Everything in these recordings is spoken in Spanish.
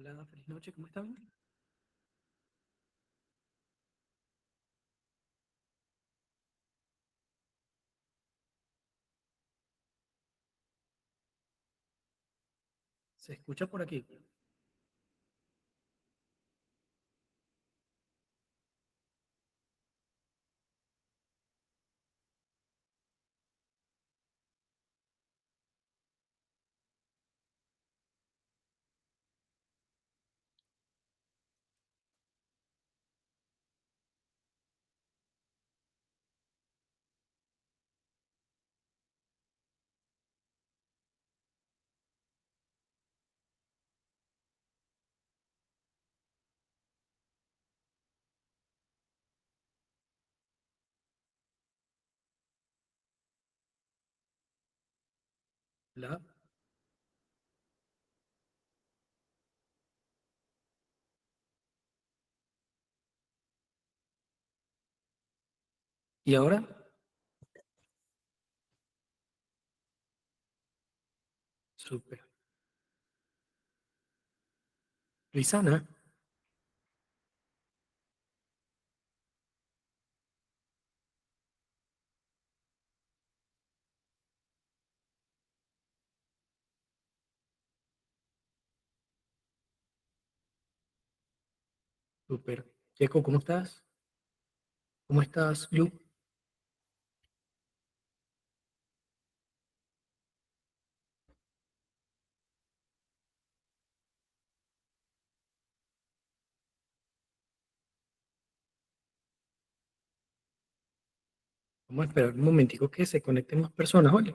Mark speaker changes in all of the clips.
Speaker 1: Hola, feliz noche, ¿cómo están? ¿Se escucha por aquí? Hola. ¿Y ahora? Súper. Luisana, súper. Checo, ¿cómo estás? ¿Cómo estás, Lu? Vamos a esperar un momentico que se conecten más personas, ¿vale?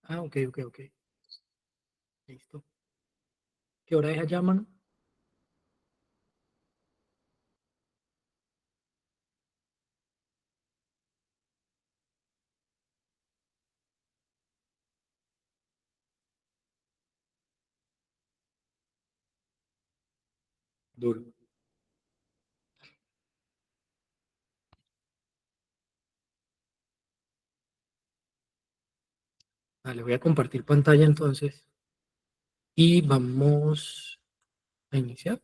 Speaker 1: Ah, ok, ok, ok. Listo. ¿Qué hora es allá, mano? Duro. Vale, voy a compartir pantalla entonces y vamos a iniciar.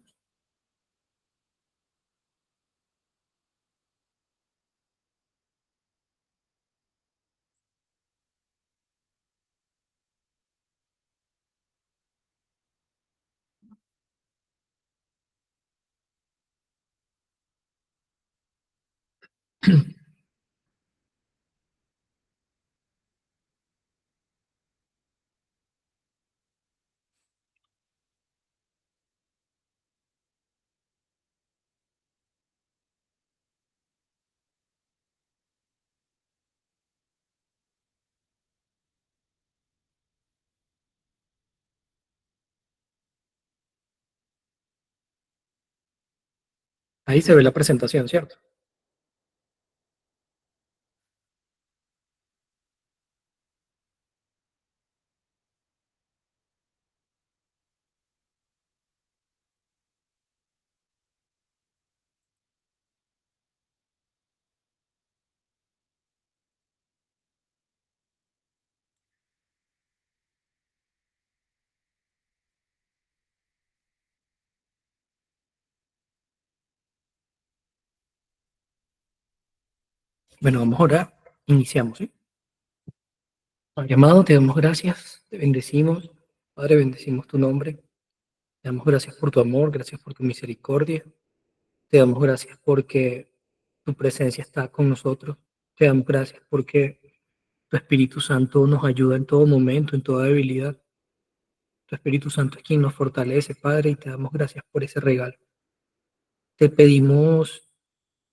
Speaker 1: Ahí se ve la presentación, ¿cierto? Bueno, vamos a orar. Iniciamos, ¿sí? Padre amado, te damos gracias, te bendecimos. Padre, bendecimos tu nombre. Te damos gracias por tu amor, gracias por tu misericordia. Te damos gracias porque tu presencia está con nosotros. Te damos gracias porque tu Espíritu Santo nos ayuda en todo momento, en toda debilidad. Tu Espíritu Santo es quien nos fortalece, Padre, y te damos gracias por ese regalo. Te pedimos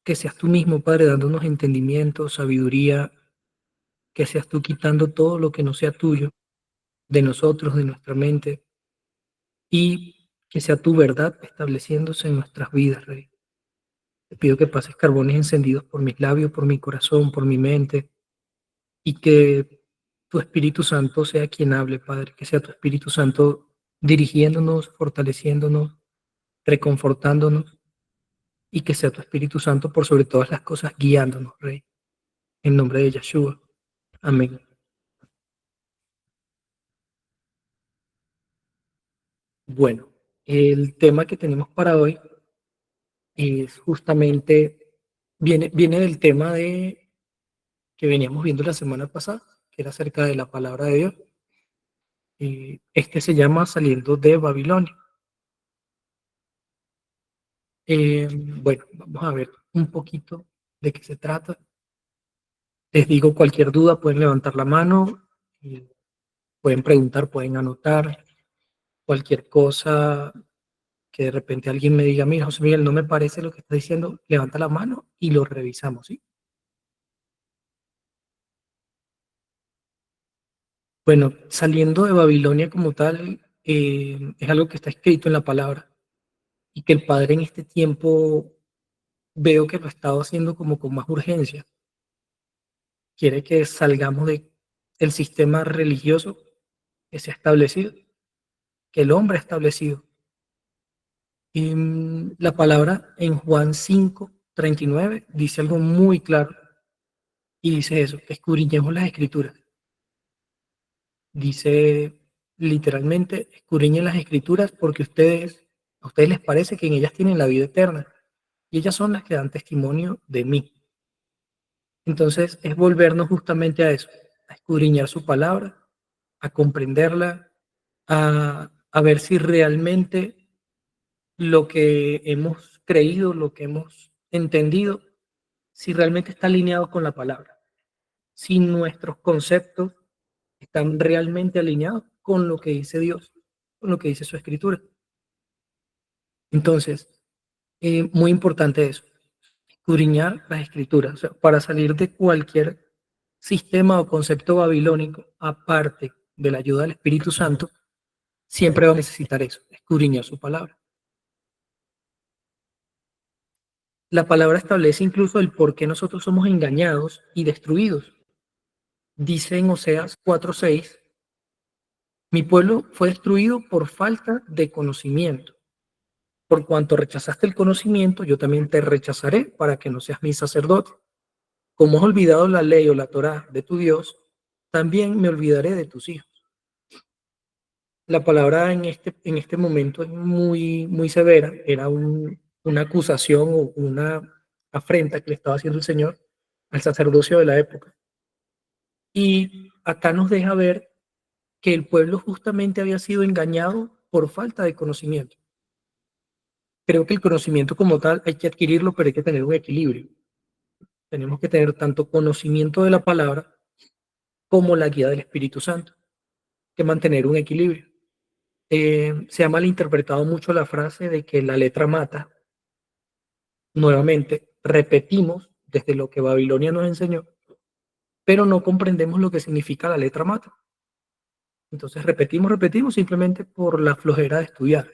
Speaker 1: que seas tú mismo, Padre, dándonos entendimiento, sabiduría, que seas tú quitando todo lo que no sea tuyo de nosotros, de nuestra mente, y que sea tu verdad estableciéndose en nuestras vidas, Rey. Te pido que pases carbones encendidos por mis labios, por mi corazón, por mi mente, y que tu Espíritu Santo sea quien hable, Padre, que sea tu Espíritu Santo dirigiéndonos, fortaleciéndonos, reconfortándonos, y que sea tu Espíritu Santo por sobre todas las cosas guiándonos, Rey. En nombre de Yeshua. Amén. Bueno, el tema que tenemos para hoy es justamente, viene del tema que veníamos viendo la semana pasada, que era acerca de la palabra de Dios. Este se llama Saliendo de Babilonia. Bueno, vamos a ver un poquito de qué se trata. Les digo, cualquier duda pueden levantar la mano, pueden preguntar, pueden anotar cualquier cosa que de repente alguien me diga, mira, José Miguel, no me parece lo que está diciendo, levanta la mano y lo revisamos, ¿sí? Bueno, saliendo de Babilonia como tal, es algo que está escrito en la palabra y que el Padre en este tiempo veo que lo ha estado haciendo como con más urgencia. Quiere que salgamos del sistema religioso que se ha establecido, que el hombre ha establecido. Y la palabra en Juan 5:39 dice algo muy claro y dice eso, que escudriñemos las escrituras. Dice literalmente, escudriñen las escrituras porque a ustedes les parece que en ellas tienen la vida eterna y ellas son las que dan testimonio de mí. Entonces es volvernos justamente a eso, a escudriñar su palabra, a comprenderla, a ver si realmente lo que hemos creído, lo que hemos entendido, si realmente está alineado con la palabra, si nuestros conceptos están realmente alineados con lo que dice Dios, con lo que dice su escritura. Entonces, muy importante eso, escudriñar las escrituras, o sea, para salir de cualquier sistema o concepto babilónico, aparte de la ayuda del Espíritu Santo, siempre va a necesitar eso, escudriñar su palabra. La palabra establece incluso el por qué nosotros somos engañados y destruidos. Dice en Oseas 4:6, mi pueblo fue destruido por falta de conocimiento. Por cuanto rechazaste el conocimiento, yo también te rechazaré para que no seas mi sacerdote. Como has olvidado la ley o la Torá de tu Dios, también me olvidaré de tus hijos. La palabra en este momento es muy, muy severa. Era una acusación o una afrenta que le estaba haciendo el Señor al sacerdocio de la época. Y acá nos deja ver que el pueblo justamente había sido engañado por falta de conocimiento. Creo que el conocimiento como tal hay que adquirirlo, pero hay que tener un equilibrio. Tenemos que tener tanto conocimiento de la palabra como la guía del Espíritu Santo, que mantener un equilibrio. Se ha malinterpretado mucho la frase de que la letra mata. Nuevamente, repetimos desde lo que Babilonia nos enseñó, pero no comprendemos lo que significa la letra mata. Entonces repetimos simplemente por la flojera de estudiar.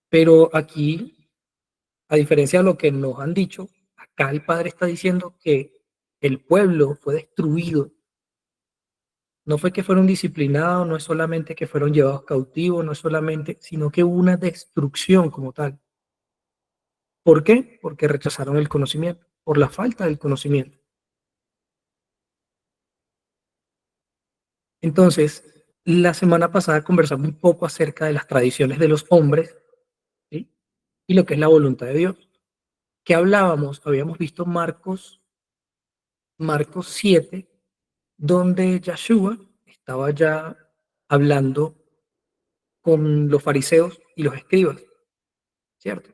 Speaker 1: Pero aquí, a diferencia de lo que nos han dicho, acá el Padre está diciendo que el pueblo fue destruido. No fue que fueron disciplinados, no es solamente que fueron llevados cautivos, no es solamente, sino que hubo una destrucción como tal. ¿Por qué? Porque rechazaron el conocimiento, por la falta del conocimiento. Entonces, la semana pasada conversamos un poco acerca de las tradiciones de los hombres, ¿sí? Y lo que es la voluntad de Dios. ¿Qué hablábamos? Habíamos visto Marcos Marcos 7, donde Yeshua estaba ya hablando con los fariseos y los escribas, ¿cierto?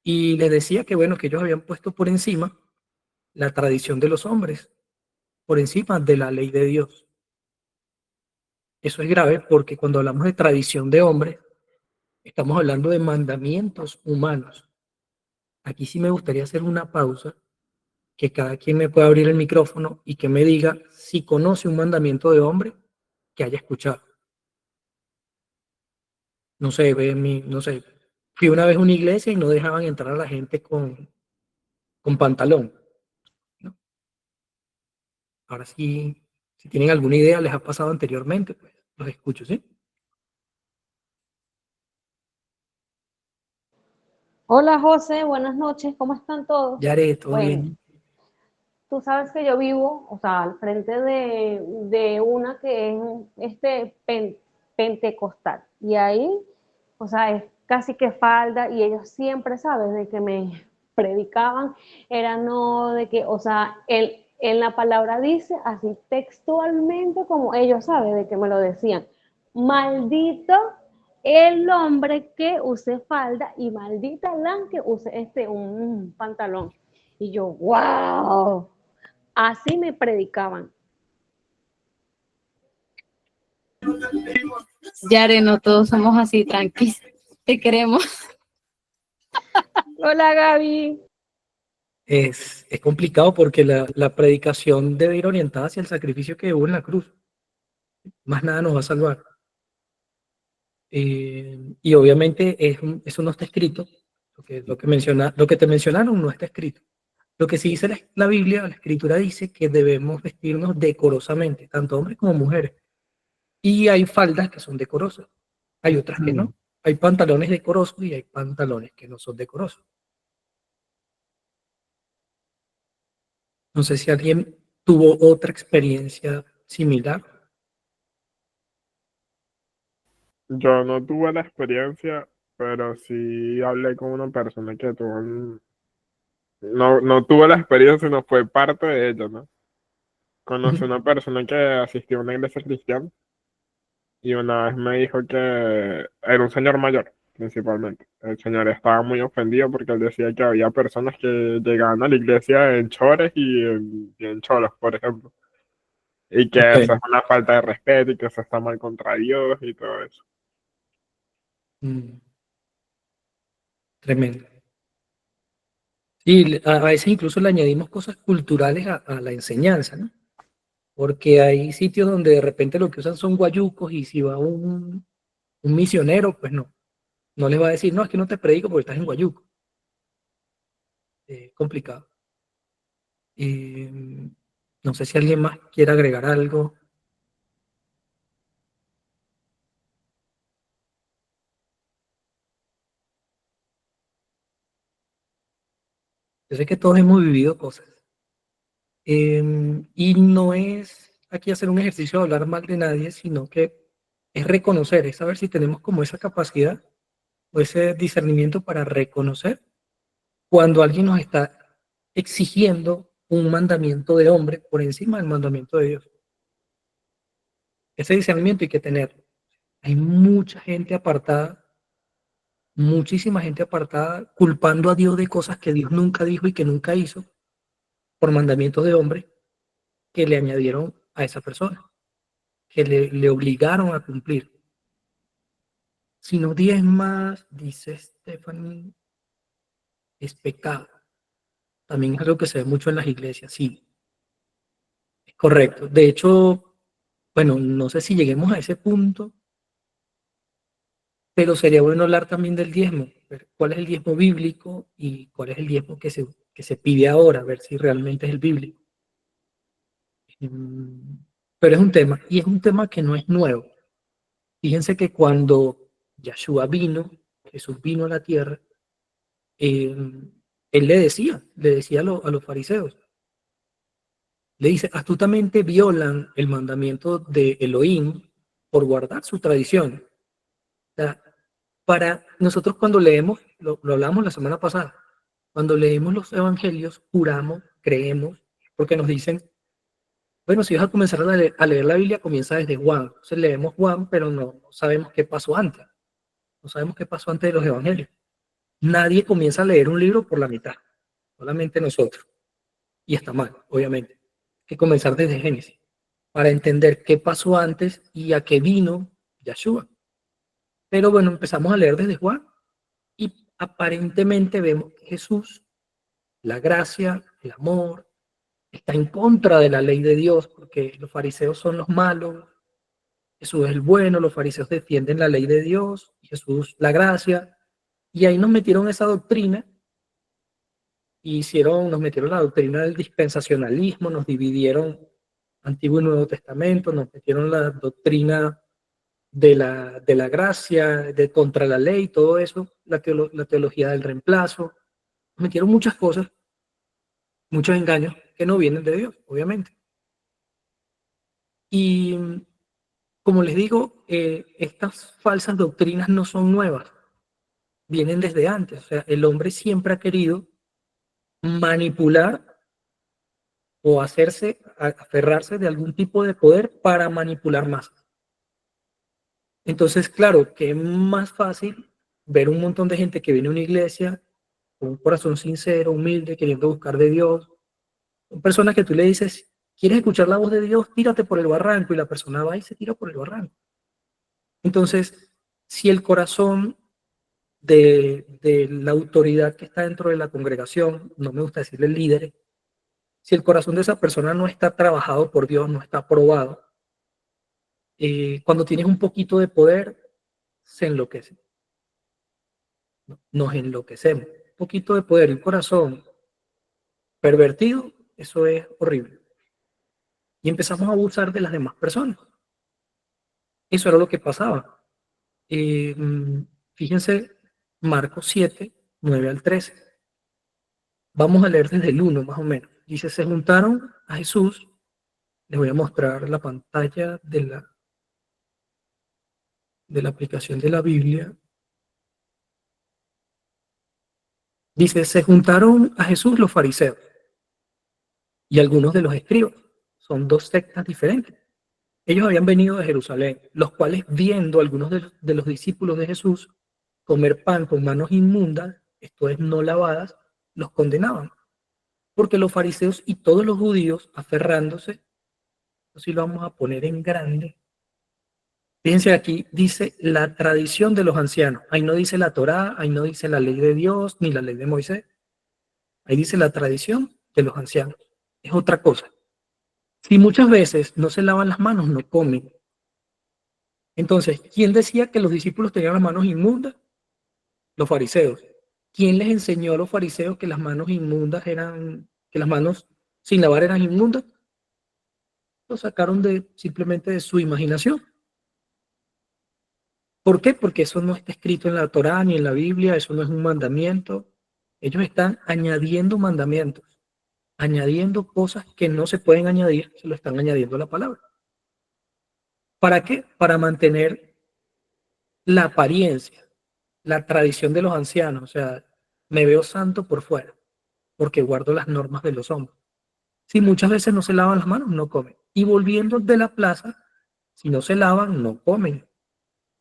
Speaker 1: Y les decía que, bueno, que ellos habían puesto por encima la tradición de los hombres, por encima de la ley de Dios. Eso es grave porque cuando hablamos de tradición de hombres, estamos hablando de mandamientos humanos. Aquí sí me gustaría hacer una pausa, que cada quien me pueda abrir el micrófono y que me diga si conoce un mandamiento de hombre que haya escuchado. No sé, no sé, fui una vez a una iglesia y no dejaban entrar a la gente con pantalón, ¿no? Ahora sí, si tienen alguna idea, les ha pasado anteriormente, pues los escucho, ¿sí?
Speaker 2: Hola José, buenas noches, ¿cómo están todos?
Speaker 1: Ya haré, todo
Speaker 2: Bueno,
Speaker 1: bien.
Speaker 2: tú sabes que yo vivo, o sea, al frente de una que es pentecostal, y ahí, o sea, es casi que falda, y ellos siempre, ¿sabes? De que me predicaban, era no de que, o sea, en la palabra dice así textualmente como ellos, ¿sabes? De que me lo decían, maldito el hombre que use falda y maldita la que use un pantalón. Y yo, wow, así me predicaban.
Speaker 3: Yare, no todos somos así, tranquilos, te queremos.
Speaker 2: Hola Gaby.
Speaker 1: Es complicado porque la predicación debe ir orientada hacia el sacrificio que hubo en la cruz. Más nada nos va a salvar. Y obviamente eso no está escrito. Lo que te mencionaron no está escrito. Lo que sí dice la Biblia, la Escritura dice que debemos vestirnos decorosamente, tanto hombres como mujeres. Y hay faldas que son decorosas, hay otras que no. Hay pantalones decorosos y hay pantalones que no son decorosos. No sé si alguien tuvo otra experiencia similar.
Speaker 4: Yo no tuve la experiencia, pero sí hablé con una persona que tuvo no, no tuve la experiencia, no fue parte de ella, ¿no? Conocí una persona que asistió a una iglesia cristiana y una vez me dijo que era un señor mayor, principalmente. El señor estaba muy ofendido porque él decía que había personas que llegaban a la iglesia en chores y en cholos, por ejemplo. Y que
Speaker 1: Ok.
Speaker 4: eso es una falta de respeto y que eso está mal contra Dios y todo eso.
Speaker 1: Mm, tremendo. Y a veces incluso le añadimos cosas culturales a la enseñanza, ¿no? Porque hay sitios donde de repente lo que usan son guayucos y si va un misionero, pues no les va a decir, no, es que no te predico porque estás en guayuco. Es complicado. Eh, no sé si alguien más quiere agregar algo. Yo sé que todos hemos vivido cosas. Y no es aquí hacer un ejercicio de hablar mal de nadie, sino que es reconocer, es saber si tenemos como esa capacidad o ese discernimiento para reconocer cuando alguien nos está exigiendo un mandamiento de hombre por encima del mandamiento de Dios. Ese discernimiento hay que tenerlo. Hay mucha gente apartada, muchísima gente apartada, culpando a Dios de cosas que Dios nunca dijo y que nunca hizo por mandamientos de hombre que le añadieron a esa persona, que le obligaron a cumplir. Si no diezmas, dice Stephanie, es pecado. También es algo que se ve mucho en las iglesias, sí, es correcto. De hecho, bueno, no sé si lleguemos a ese punto, pero sería bueno hablar también del diezmo, ver cuál es el diezmo bíblico y cuál es el diezmo que se pide ahora, ver si realmente es el bíblico. Mm, Pero es un tema, y es un tema que no es nuevo. Fíjense que cuando Yeshua vino, Jesús vino a la tierra, eh, él le decía a los fariseos, le dice, astutamente violan el mandamiento de Elohim por guardar su tradición. O sea, para nosotros cuando leemos, lo hablamos la semana pasada, cuando leemos los evangelios, juramos, creemos porque nos dicen, bueno, si vas a comenzar a leer la Biblia, comienza desde Juan. Entonces leemos Juan, pero no sabemos qué pasó antes. No sabemos qué pasó antes de los evangelios. Nadie comienza a leer un libro por la mitad, solamente nosotros. Y está mal, obviamente. Hay que comenzar desde Génesis, para entender qué pasó antes y a qué vino Yahshua. Pero bueno, empezamos a leer desde Juan y aparentemente vemos que Jesús, la gracia, el amor, está en contra de la ley de Dios, porque los fariseos son los malos, Jesús es el bueno, los fariseos defienden la ley de Dios, Jesús la gracia, y ahí nos metieron esa doctrina, y nos metieron la doctrina del dispensacionalismo, nos dividieron Antiguo y Nuevo Testamento, nos metieron la doctrina de la gracia, de contra la ley, todo eso, la teología del reemplazo, nos metieron muchas cosas, muchos engaños que no vienen de Dios, obviamente. Y como les digo, estas falsas doctrinas no son nuevas, vienen desde antes. O sea, el hombre siempre ha querido manipular o aferrarse de algún tipo de poder para manipular más. Entonces, claro, que es más fácil ver un montón de gente que viene a una iglesia con un corazón sincero, humilde, queriendo buscar de Dios. Son personas que tú le dices, ¿quieres escuchar la voz de Dios? Tírate por el barranco, y la persona va y se tira por el barranco. Entonces, si el corazón de la autoridad que está dentro de la congregación, no me gusta decirle líderes, si el corazón de esa persona no está trabajado por Dios, no está probado, cuando tienes un poquito de poder, se enloquece. Nos enloquecemos. Un poquito de poder y un corazón pervertido, eso es horrible. Y empezamos a abusar de las demás personas. Eso era lo que pasaba. Fíjense, Marcos 7, 9 al 13. Vamos a leer desde el 1 más o menos. Dice, se juntaron a Jesús. Les voy a mostrar la pantalla de la aplicación de la Biblia. Dice, se juntaron a Jesús los fariseos y algunos de los escribas. Son dos sectas diferentes. Ellos habían venido de Jerusalén, los cuales, viendo a algunos de los discípulos de Jesús comer pan con manos inmundas, esto es, no lavadas, los condenaban. Porque los fariseos y todos los judíos, aferrándose, así lo vamos a poner en grande. Fíjense, aquí dice la tradición de los ancianos. Ahí no dice la Torá, ahí no dice la ley de Dios, ni la ley de Moisés. Ahí dice la tradición de los ancianos. Es otra cosa. Si muchas veces no se lavan las manos, no comen. Entonces, ¿quién decía que los discípulos tenían las manos inmundas? Los fariseos. ¿Quién les enseñó a los fariseos que las manos inmundas que las manos sin lavar eran inmundas? Lo sacaron simplemente de su imaginación. ¿Por qué? Porque eso no está escrito en la Torá ni en la Biblia, eso no es un mandamiento. Ellos están añadiendo mandamientos, añadiendo cosas que no se pueden añadir, se lo están añadiendo a la palabra. ¿Para qué? Para mantener la apariencia, la tradición de los ancianos. O sea, me veo santo por fuera, porque guardo las normas de los hombres. Si muchas veces no se lavan las manos, no comen. Y volviendo de la plaza, si no se lavan, no comen.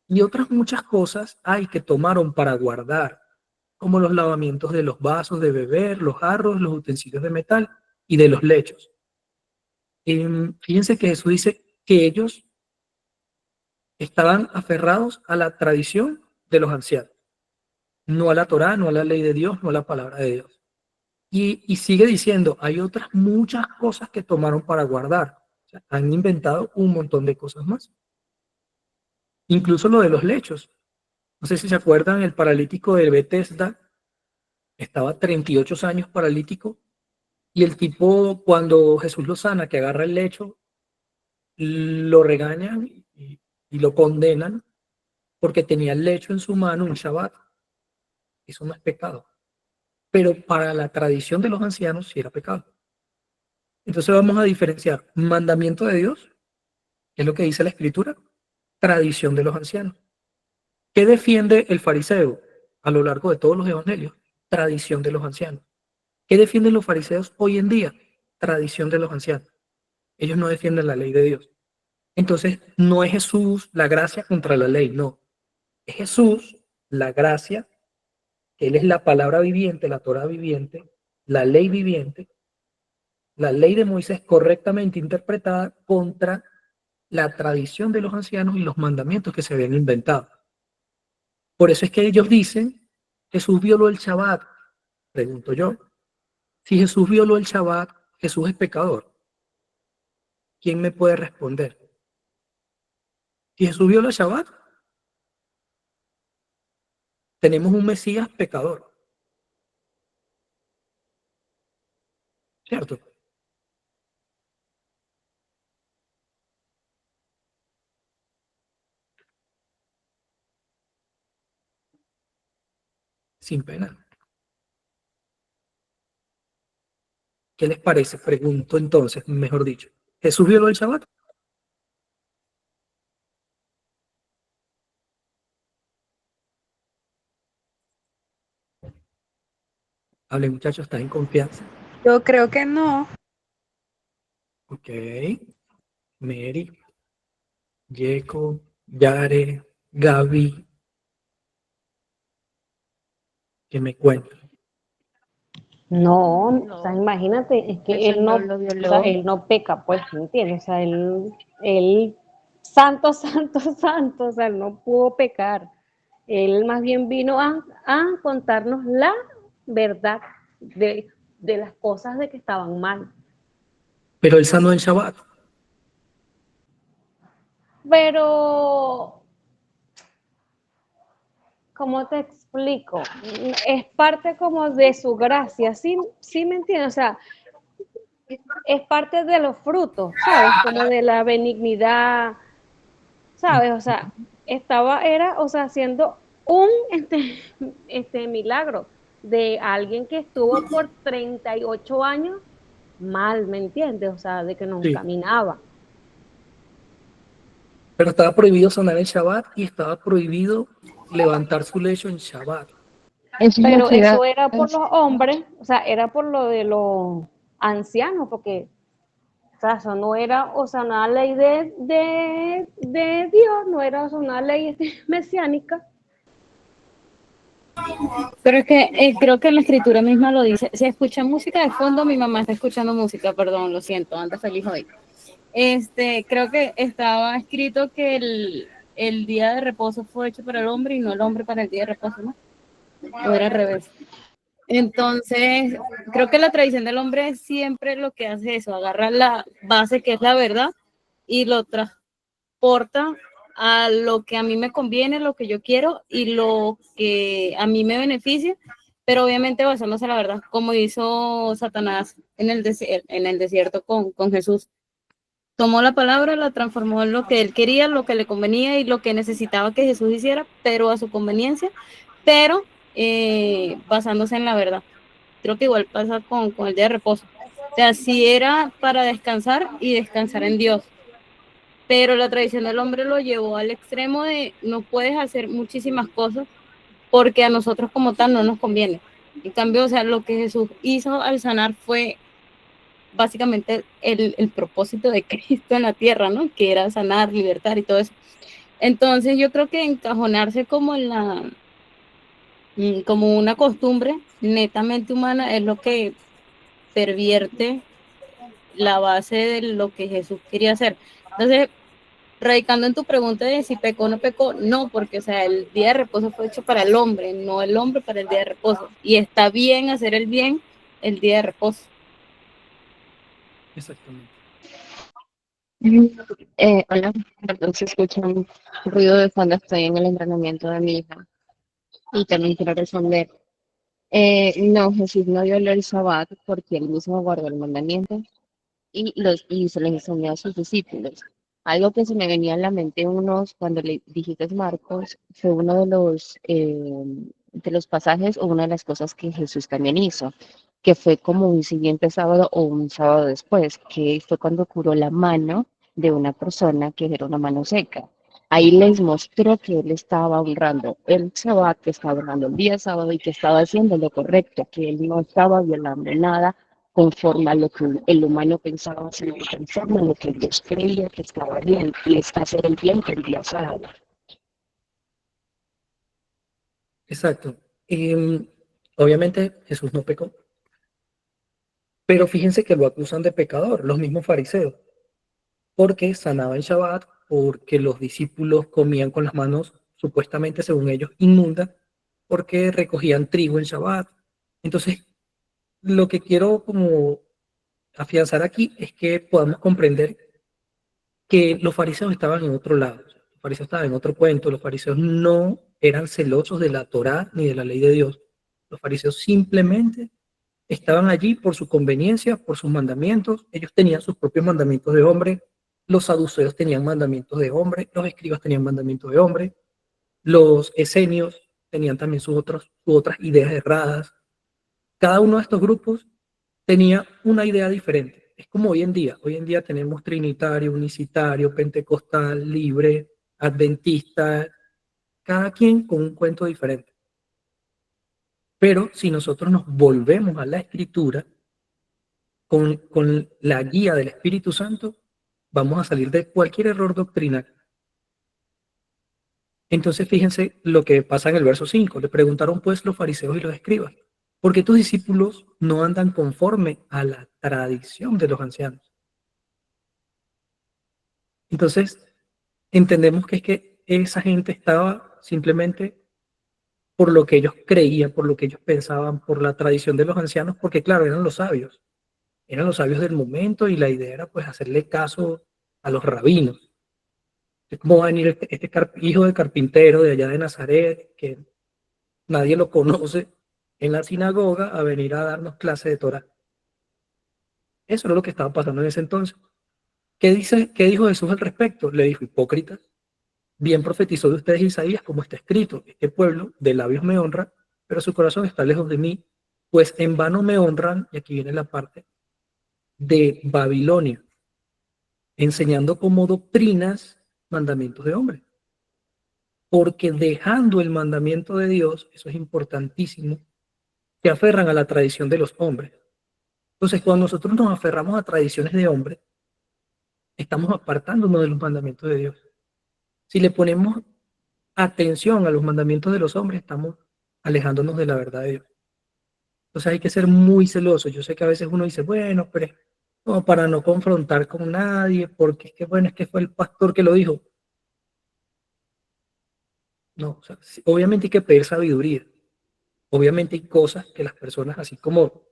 Speaker 1: Y otras muchas cosas hay que tomaron para guardar, como los lavamientos de los vasos de beber, los jarros, los utensilios de metal y de los lechos. Fíjense que Jesús dice que ellos estaban aferrados a la tradición de los ancianos, no a la Torá, no a la ley de Dios, no a la palabra de Dios. Y sigue diciendo, hay otras muchas cosas que tomaron para guardar. O sea, han inventado un montón de cosas más. Incluso lo de los lechos. No sé si se acuerdan, el paralítico de Betesda estaba 38 años paralítico, y el tipo, cuando Jesús lo sana, que agarra el lecho, lo regañan y lo condenan porque tenía el lecho en su mano un Shabbat. Eso no es pecado. Pero para la tradición de los ancianos sí era pecado. Entonces vamos a diferenciar mandamiento de Dios, que es lo que dice la Escritura, tradición de los ancianos. ¿Qué defiende el fariseo a lo largo de todos los evangelios? Tradición de los ancianos. ¿Qué defienden los fariseos hoy en día? tradición de los ancianos. Ellos no defienden la ley de Dios. Entonces, no es Jesús la gracia contra la ley, no. Es Jesús la gracia, que Él es la palabra viviente, la Torah viviente, la ley viviente, la ley de Moisés correctamente interpretada contra la tradición de los ancianos y los mandamientos que se habían inventado. Por eso es que ellos dicen, Jesús violó el Shabbat. Pregunto yo, si Jesús violó el Shabbat, Jesús es pecador. ¿Quién me puede responder? Si Jesús violó el Shabbat, tenemos un Mesías pecador. ¿Cierto? Sin pena. ¿Qué les parece? Pregunto entonces, mejor dicho. ¿Jesús violó el Shabbat? Hable, muchachos, ¿están en confianza?
Speaker 5: Yo creo que no.
Speaker 1: Ok. Mary, Jacob, Yare, Gaby. ¿Qué me cuentan?
Speaker 2: No, o sea, imagínate, es que
Speaker 3: Eso
Speaker 2: él no,
Speaker 3: no lo
Speaker 2: o
Speaker 3: violó.
Speaker 2: sea, él no peca, pues, ¿me entiendes? O sea, él, santo, santo, santo, o sea, él no pudo pecar. Él más bien vino a contarnos la verdad de las cosas de que estaban mal.
Speaker 1: Pero él sanó el Shabbat.
Speaker 2: Pero, ¿cómo te explico? Es parte como de su gracia, ¿sí, sí me entiendes? O sea, es parte de los frutos, ¿sabes? Como de la benignidad, ¿sabes? O sea, o sea, haciendo un milagro de alguien que estuvo por 38 años mal, ¿me entiendes? O sea, de que no
Speaker 1: Sí.
Speaker 2: caminaba.
Speaker 1: Pero estaba prohibido sanar el Shabbat y estaba prohibido levantar su lecho en Shabbat.
Speaker 2: Pero eso era por los hombres, o sea, era por lo de los ancianos, porque, o sea, eso no era, o sea, una ley de Dios, no era, o sea, una ley mesiánica.
Speaker 3: Pero es que creo que la escritura misma lo dice. Si escucha música de fondo, mi mamá está escuchando música, perdón, lo siento, anda feliz hoy. Creo que estaba escrito que el día de reposo fue hecho para el hombre y no el hombre para el día de reposo, ¿no? O era al revés. Entonces, creo que la tradición del hombre siempre lo que hace es eso, agarra la base que es la verdad y lo transporta a lo que a mí me conviene, lo que yo quiero y lo que a mí me beneficia, pero obviamente basándose en la verdad, como hizo Satanás en el desierto con Jesús. Tomó la palabra, la transformó en lo que él quería, lo que le convenía y lo que necesitaba que Jesús hiciera, pero a su conveniencia, pero basándose en la verdad. Creo que igual pasa con el día de reposo. O sea, si era para descansar y descansar en Dios, pero la tradición del hombre lo llevó al extremo de no puedes hacer muchísimas cosas porque a nosotros como tal no nos conviene. En cambio, o sea, lo que Jesús hizo al sanar fue básicamente el propósito de Cristo en la tierra, ¿no? Que era sanar, libertar y todo eso. Entonces yo creo que encajonarse como como una costumbre netamente humana es lo que pervierte la base de lo que Jesús quería hacer. Entonces, radicando en tu pregunta de si pecó o no pecó, no, porque o sea, el día de reposo fue hecho para el hombre, no el hombre para el día de reposo. Y está bien hacer el bien el día de reposo.
Speaker 1: Exactamente.
Speaker 6: Hola, perdón si escuchan un ruido de fondo, estoy en el entrenamiento de mi hija y también quiero responder. No, Jesús no violó el Sabbat porque él mismo guardó el mandamiento y se les enseñó a sus discípulos. Algo que se me venía a la mente cuando le dijiste Marcos fue uno de los pasajes o una de las cosas que Jesús también hizo, que fue como un siguiente sábado o un sábado después, que fue cuando curó la mano de una persona que era una mano seca. Ahí les mostró que él estaba honrando el sábado, que estaba honrando el día sábado y que estaba haciendo lo correcto, que él no estaba violando nada conforme a lo que el humano pensaba, sino conforme a lo que Dios creía que estaba bien, y es hacer el bien que Dios haga.
Speaker 1: Exacto. Obviamente Jesús no pecó, pero fíjense que lo acusan de pecador, los mismos fariseos, porque sanaba en Shabbat, porque los discípulos comían con las manos supuestamente, según ellos, inmundas, porque recogían trigo en Shabbat. Entonces, lo que quiero como afianzar aquí es que podamos comprender que los fariseos estaban en otro lado. Los fariseos estaban en otro cuento. Los fariseos no eran celosos de la Torá ni de la ley de Dios. Los fariseos simplemente estaban allí por su conveniencia, por sus mandamientos. Ellos tenían sus propios mandamientos de hombre. Los saduceos tenían mandamientos de hombre. Los escribas tenían mandamientos de hombre. Los esenios tenían también sus otras ideas erradas. Cada uno de estos grupos tenía una idea diferente. Es como hoy en día. Hoy en día tenemos trinitario, unicitario, pentecostal, libre, adventista, cada quien con un cuento diferente. Pero si nosotros nos volvemos a la escritura con la guía del Espíritu Santo, vamos a salir de cualquier error doctrinal. Entonces fíjense lo que pasa en el verso 5. Le preguntaron pues los fariseos y los escribas, ¿por qué tus discípulos no andan conforme a la tradición de los ancianos? Entonces entendemos que es que esa gente estaba simplemente por lo que ellos creían, por lo que ellos pensaban, por la tradición de los ancianos, porque claro, eran los sabios del momento y la idea era pues hacerle caso a los rabinos. ¿Cómo va a venir este hijo de carpintero de allá de Nazaret, que nadie lo conoce, en la sinagoga a venir a darnos clase de Torah? Eso era lo que estaba pasando en ese entonces. ¿Qué dijo Jesús al respecto? Le dijo, hipócritas, bien profetizó de ustedes Isaías, como está escrito, este pueblo de labios me honra, pero su corazón está lejos de mí, pues en vano me honran, y aquí viene la parte, de Babilonia, enseñando como doctrinas mandamientos de hombre. Porque dejando el mandamiento de Dios, eso es importantísimo, se aferran a la tradición de los hombres. Entonces, cuando nosotros nos aferramos a tradiciones de hombres, estamos apartándonos de los mandamientos de Dios. Si le ponemos atención a los mandamientos de los hombres, estamos alejándonos de la verdad de Dios. Entonces hay que ser muy celoso. Yo sé que a veces uno dice, bueno, pero no, para no confrontar con nadie, porque es que, bueno, es que fue el pastor que lo dijo. No, o sea, obviamente hay que pedir sabiduría. Obviamente hay cosas que las personas, así como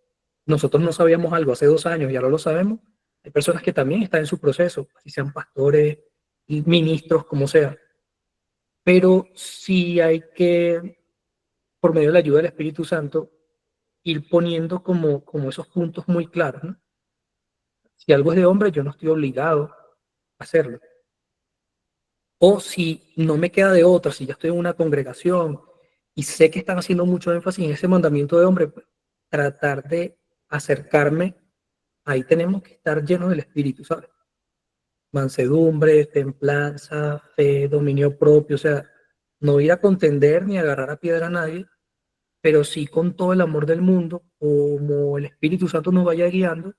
Speaker 1: nosotros no sabíamos algo hace 2 años y ahora lo sabemos, hay personas que también están en su proceso, así sean pastores, ministros, como sea. Pero sí hay que, por medio de la ayuda del Espíritu Santo, ir poniendo como esos puntos muy claros, ¿no? Si algo es de hombre, yo no estoy obligado a hacerlo. O si no me queda de otra, si ya estoy en una congregación y sé que están haciendo mucho énfasis en ese mandamiento de hombre, pues, tratar de acercarme, ahí tenemos que estar llenos del Espíritu, ¿sabes? Mansedumbre, templanza, fe, dominio propio, o sea, no ir a contender ni a agarrar a piedra a nadie, pero sí con todo el amor del mundo, como el Espíritu Santo nos vaya guiando,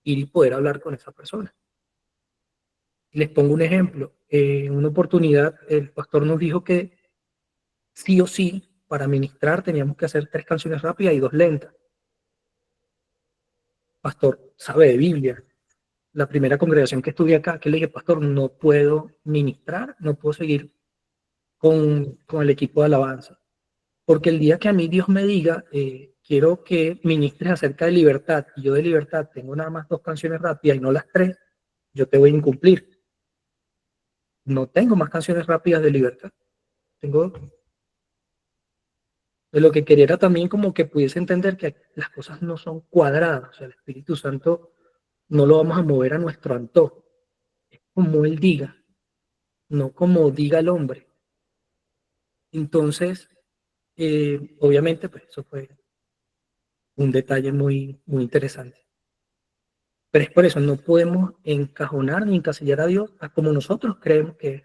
Speaker 1: ir y poder hablar con esa persona. Les pongo un ejemplo. En una oportunidad, el pastor nos dijo que sí o sí, para ministrar teníamos que hacer 3 canciones rápidas y 2 lentas. Pastor sabe de Biblia. La primera congregación que estuve acá, que le dije, pastor, no puedo ministrar, no puedo seguir con el equipo de alabanza. Porque el día que a mí Dios me diga, quiero que ministres acerca de libertad, y yo de libertad tengo nada más 2 canciones rápidas y no las 3, yo te voy a incumplir. No tengo más canciones rápidas de libertad. Tengo de lo que quería era también como que pudiese entender que las cosas no son cuadradas. O sea, el Espíritu Santo no lo vamos a mover a nuestro antojo. Es como Él diga, no como diga el hombre. Entonces, obviamente, pues eso fue un detalle muy, muy interesante. Pero es por eso, no podemos encajonar ni encasillar a Dios a como nosotros creemos que es.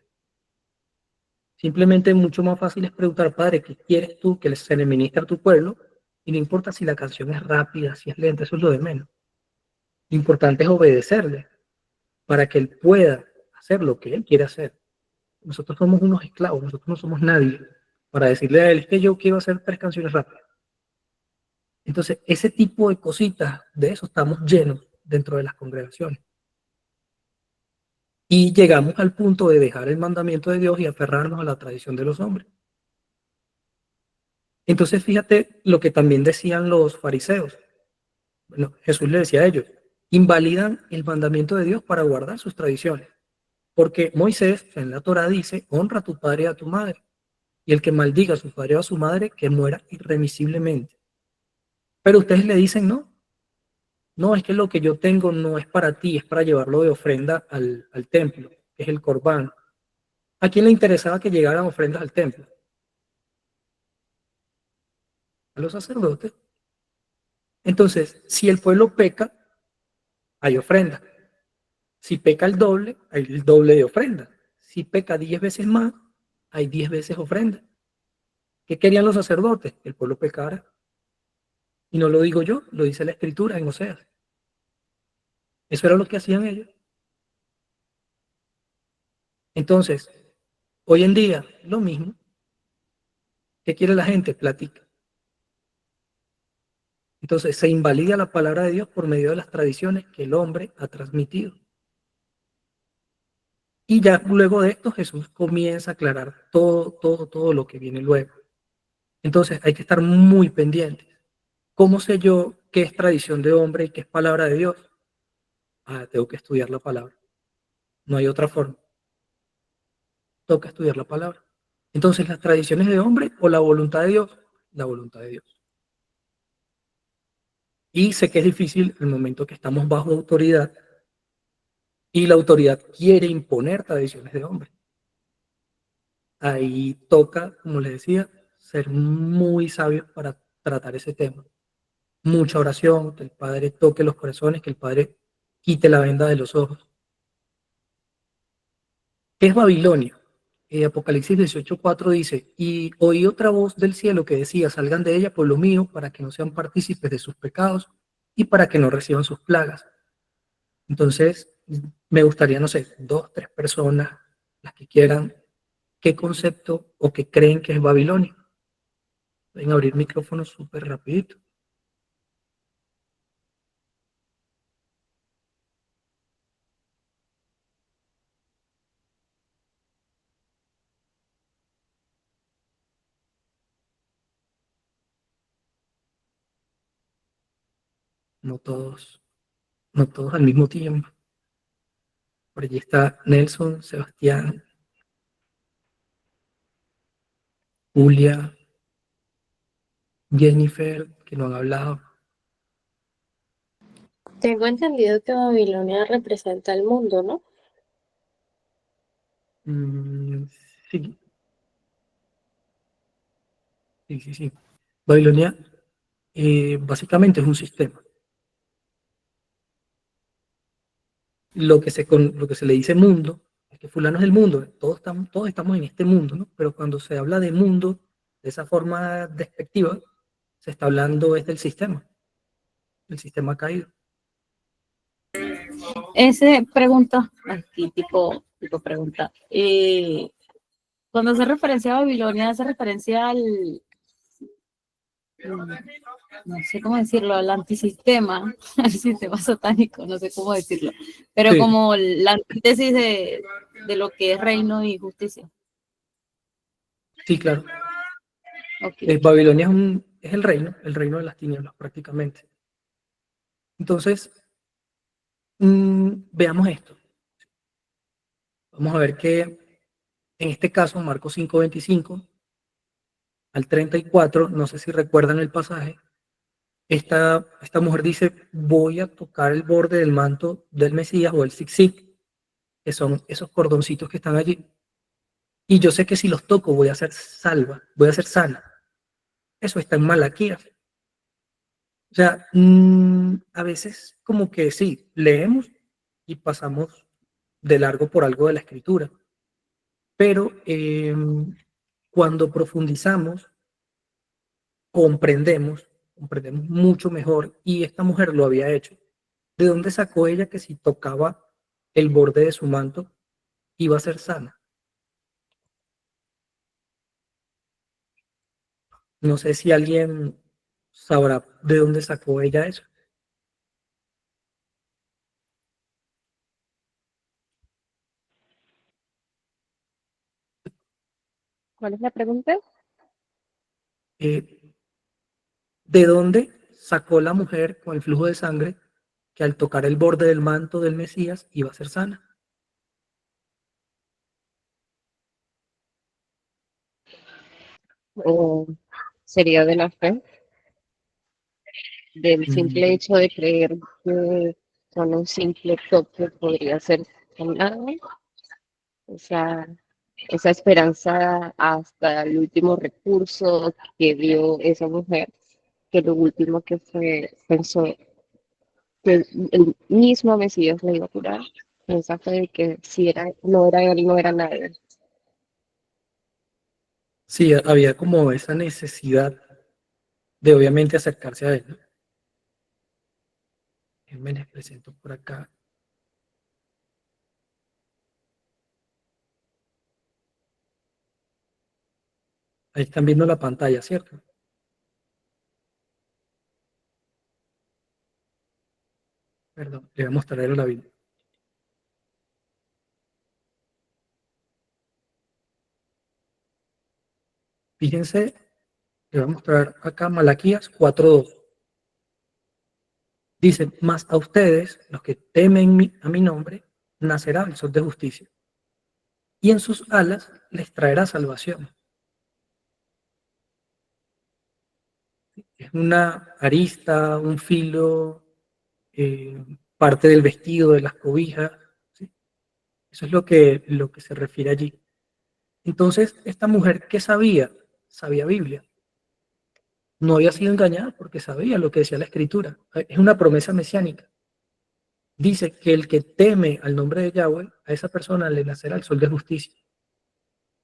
Speaker 1: Simplemente mucho más fácil es preguntar, Padre, ¿qué quieres tú que se le ministre a tu pueblo? Y no importa si la canción es rápida, si es lenta, eso es lo de menos. importante es obedecerle para que él pueda hacer lo que él quiere hacer. Nosotros somos unos esclavos, nosotros no somos nadie para decirle a él, es que yo quiero hacer 3 canciones rápidas. Entonces, ese tipo de cositas, de eso estamos llenos dentro de las congregaciones. Y llegamos al punto de dejar el mandamiento de Dios y aferrarnos a la tradición de los hombres. Entonces, fíjate lo que también decían los fariseos. Bueno, Jesús le decía a ellos, invalidan el mandamiento de Dios para guardar sus tradiciones. Porque Moisés en la Torá dice, honra a tu padre y a tu madre. Y el que maldiga a su padre o a su madre, que muera irremisiblemente. Pero ustedes le dicen, no, es que lo que yo tengo no es para ti, es para llevarlo de ofrenda al templo, que es el corbán. ¿A quién le interesaba que llegaran ofrendas al templo? A los sacerdotes. Entonces, si el pueblo peca, hay ofrenda. Si peca el doble, hay el doble de ofrenda. Si peca 10 veces más, hay 10 veces ofrenda. ¿Qué querían los sacerdotes? Que el pueblo pecara. Y no lo digo yo, lo dice la Escritura en Oseas. Eso era lo que hacían ellos. Entonces, hoy en día, lo mismo. ¿Qué quiere la gente? Platica. Entonces, se invalida la palabra de Dios por medio de las tradiciones que el hombre ha transmitido. Y ya luego de esto, Jesús comienza a aclarar todo lo que viene luego. Entonces, hay que estar muy pendientes. ¿Cómo sé yo qué es tradición de hombre y qué es palabra de Dios? Tengo que estudiar la palabra. No hay otra forma. Tengo que estudiar la palabra. Entonces, las tradiciones de hombre o la voluntad de Dios, la voluntad de Dios. Y sé que es difícil el momento que estamos bajo autoridad y la autoridad quiere imponer tradiciones de hombre. Ahí toca, como les decía, ser muy sabios para tratar ese tema. Mucha oración, que el Padre toque los corazones, que el Padre quite la venda de los ojos. ¿Qué es Babilonia? Apocalipsis 18:4 dice, y oí otra voz del cielo que decía, salgan de ella, pueblo mío, para que no sean partícipes de sus pecados y para que no reciban sus plagas. Entonces, me gustaría, no sé, 2, 3 personas, las que quieran, qué concepto o qué creen que es Babilonia. Pueden abrir micrófonos súper rapidito. No todos, no todos al mismo tiempo. Por allí está Nelson, Sebastián, Julia, Jennifer, que no han hablado.
Speaker 6: Tengo entendido que Babilonia representa el mundo, ¿no?
Speaker 1: Mm, sí, sí. Babilonia básicamente es un sistema. Lo que se le dice mundo, es que fulano es el mundo, todos estamos en este mundo, ¿no? Pero cuando se habla de mundo de esa forma despectiva, se está hablando es del sistema, el sistema caído.
Speaker 3: Ese pregunta, aquí tipo pregunta. Cuando hace referencia a Babilonia, hace referencia no sé cómo decirlo, al antisistema, al sistema satánico, no sé cómo decirlo, pero
Speaker 1: Sí.
Speaker 3: como la antítesis de lo que es reino y justicia.
Speaker 1: Sí, claro.
Speaker 3: Okay.
Speaker 1: Babilonia es el reino de las tinieblas prácticamente. Entonces, veamos esto. Vamos a ver que en este caso, Marcos 5:25 al 34, no sé si recuerdan el pasaje, esta mujer dice, voy a tocar el borde del manto del Mesías o el zig-zig, que son esos cordoncitos que están allí. Y yo sé que si los toco voy a ser salva, voy a ser sana. Eso está en Malaquías. O sea, a veces como que sí, leemos y pasamos de largo por algo de la escritura. Pero cuando profundizamos, comprendemos mucho mejor y esta mujer lo había hecho. ¿De dónde sacó ella que si tocaba el borde de su manto iba a ser sana? No sé si alguien sabrá de dónde sacó ella eso.
Speaker 6: ¿Cuál es la pregunta?
Speaker 1: Eh, ¿De dónde sacó la mujer con el flujo de sangre que al tocar el borde del manto del Mesías iba a ser sana?
Speaker 6: ¿O sería de la fe? Del simple
Speaker 1: Mm,
Speaker 6: hecho de creer que con un simple toque podría ser sanado, esa, esa esperanza hasta el último recurso que dio esa mujer, que lo último que fue, pensó que el mismo Mesías le iba a curar, esa fe de que si era, no era él, no era nadie.
Speaker 1: sí, había como esa necesidad de obviamente acercarse a él, ¿no? Me les presento por acá. Ahí están viendo la pantalla, ¿cierto? Perdón, le voy a mostrar la Biblia. Fíjense, le voy a mostrar acá Malaquías 4:2. Dice, mas a ustedes, los que temen a mi nombre, nacerá el sol de justicia, y en sus alas les traerá salvación. Es una arista, un filo, parte del vestido, de las cobijas, ¿sí? Eso es lo que se refiere allí. Entonces, esta mujer, ¿qué sabía? Sabía Biblia. No había sido engañada porque sabía lo que decía la Escritura. Es una promesa mesiánica. Dice que el que teme al nombre de Yahweh, a esa persona le nacerá el sol de justicia.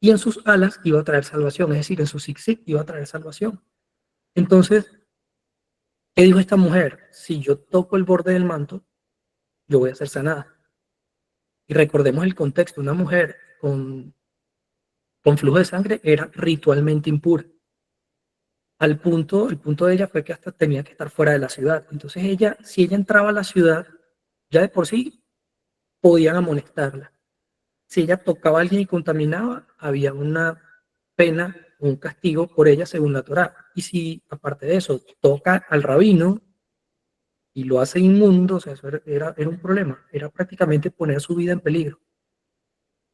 Speaker 1: Y en sus alas iba a traer salvación, es decir, en su zigzag iba a traer salvación. Entonces, ¿qué dijo esta mujer? Si yo toco el borde del manto, yo voy a ser sanada. Y recordemos el contexto, una mujer con flujo de sangre era ritualmente impura. El punto de ella fue que hasta tenía que estar fuera de la ciudad. Entonces ella, si ella entraba a la ciudad, ya de por sí podían amonestarla. Si ella tocaba a alguien y contaminaba, había una pena, un castigo por ella según la Torá. Y si, aparte de eso, toca al rabino y lo hace inmundo, o sea, eso era un problema. Era prácticamente poner su vida en peligro.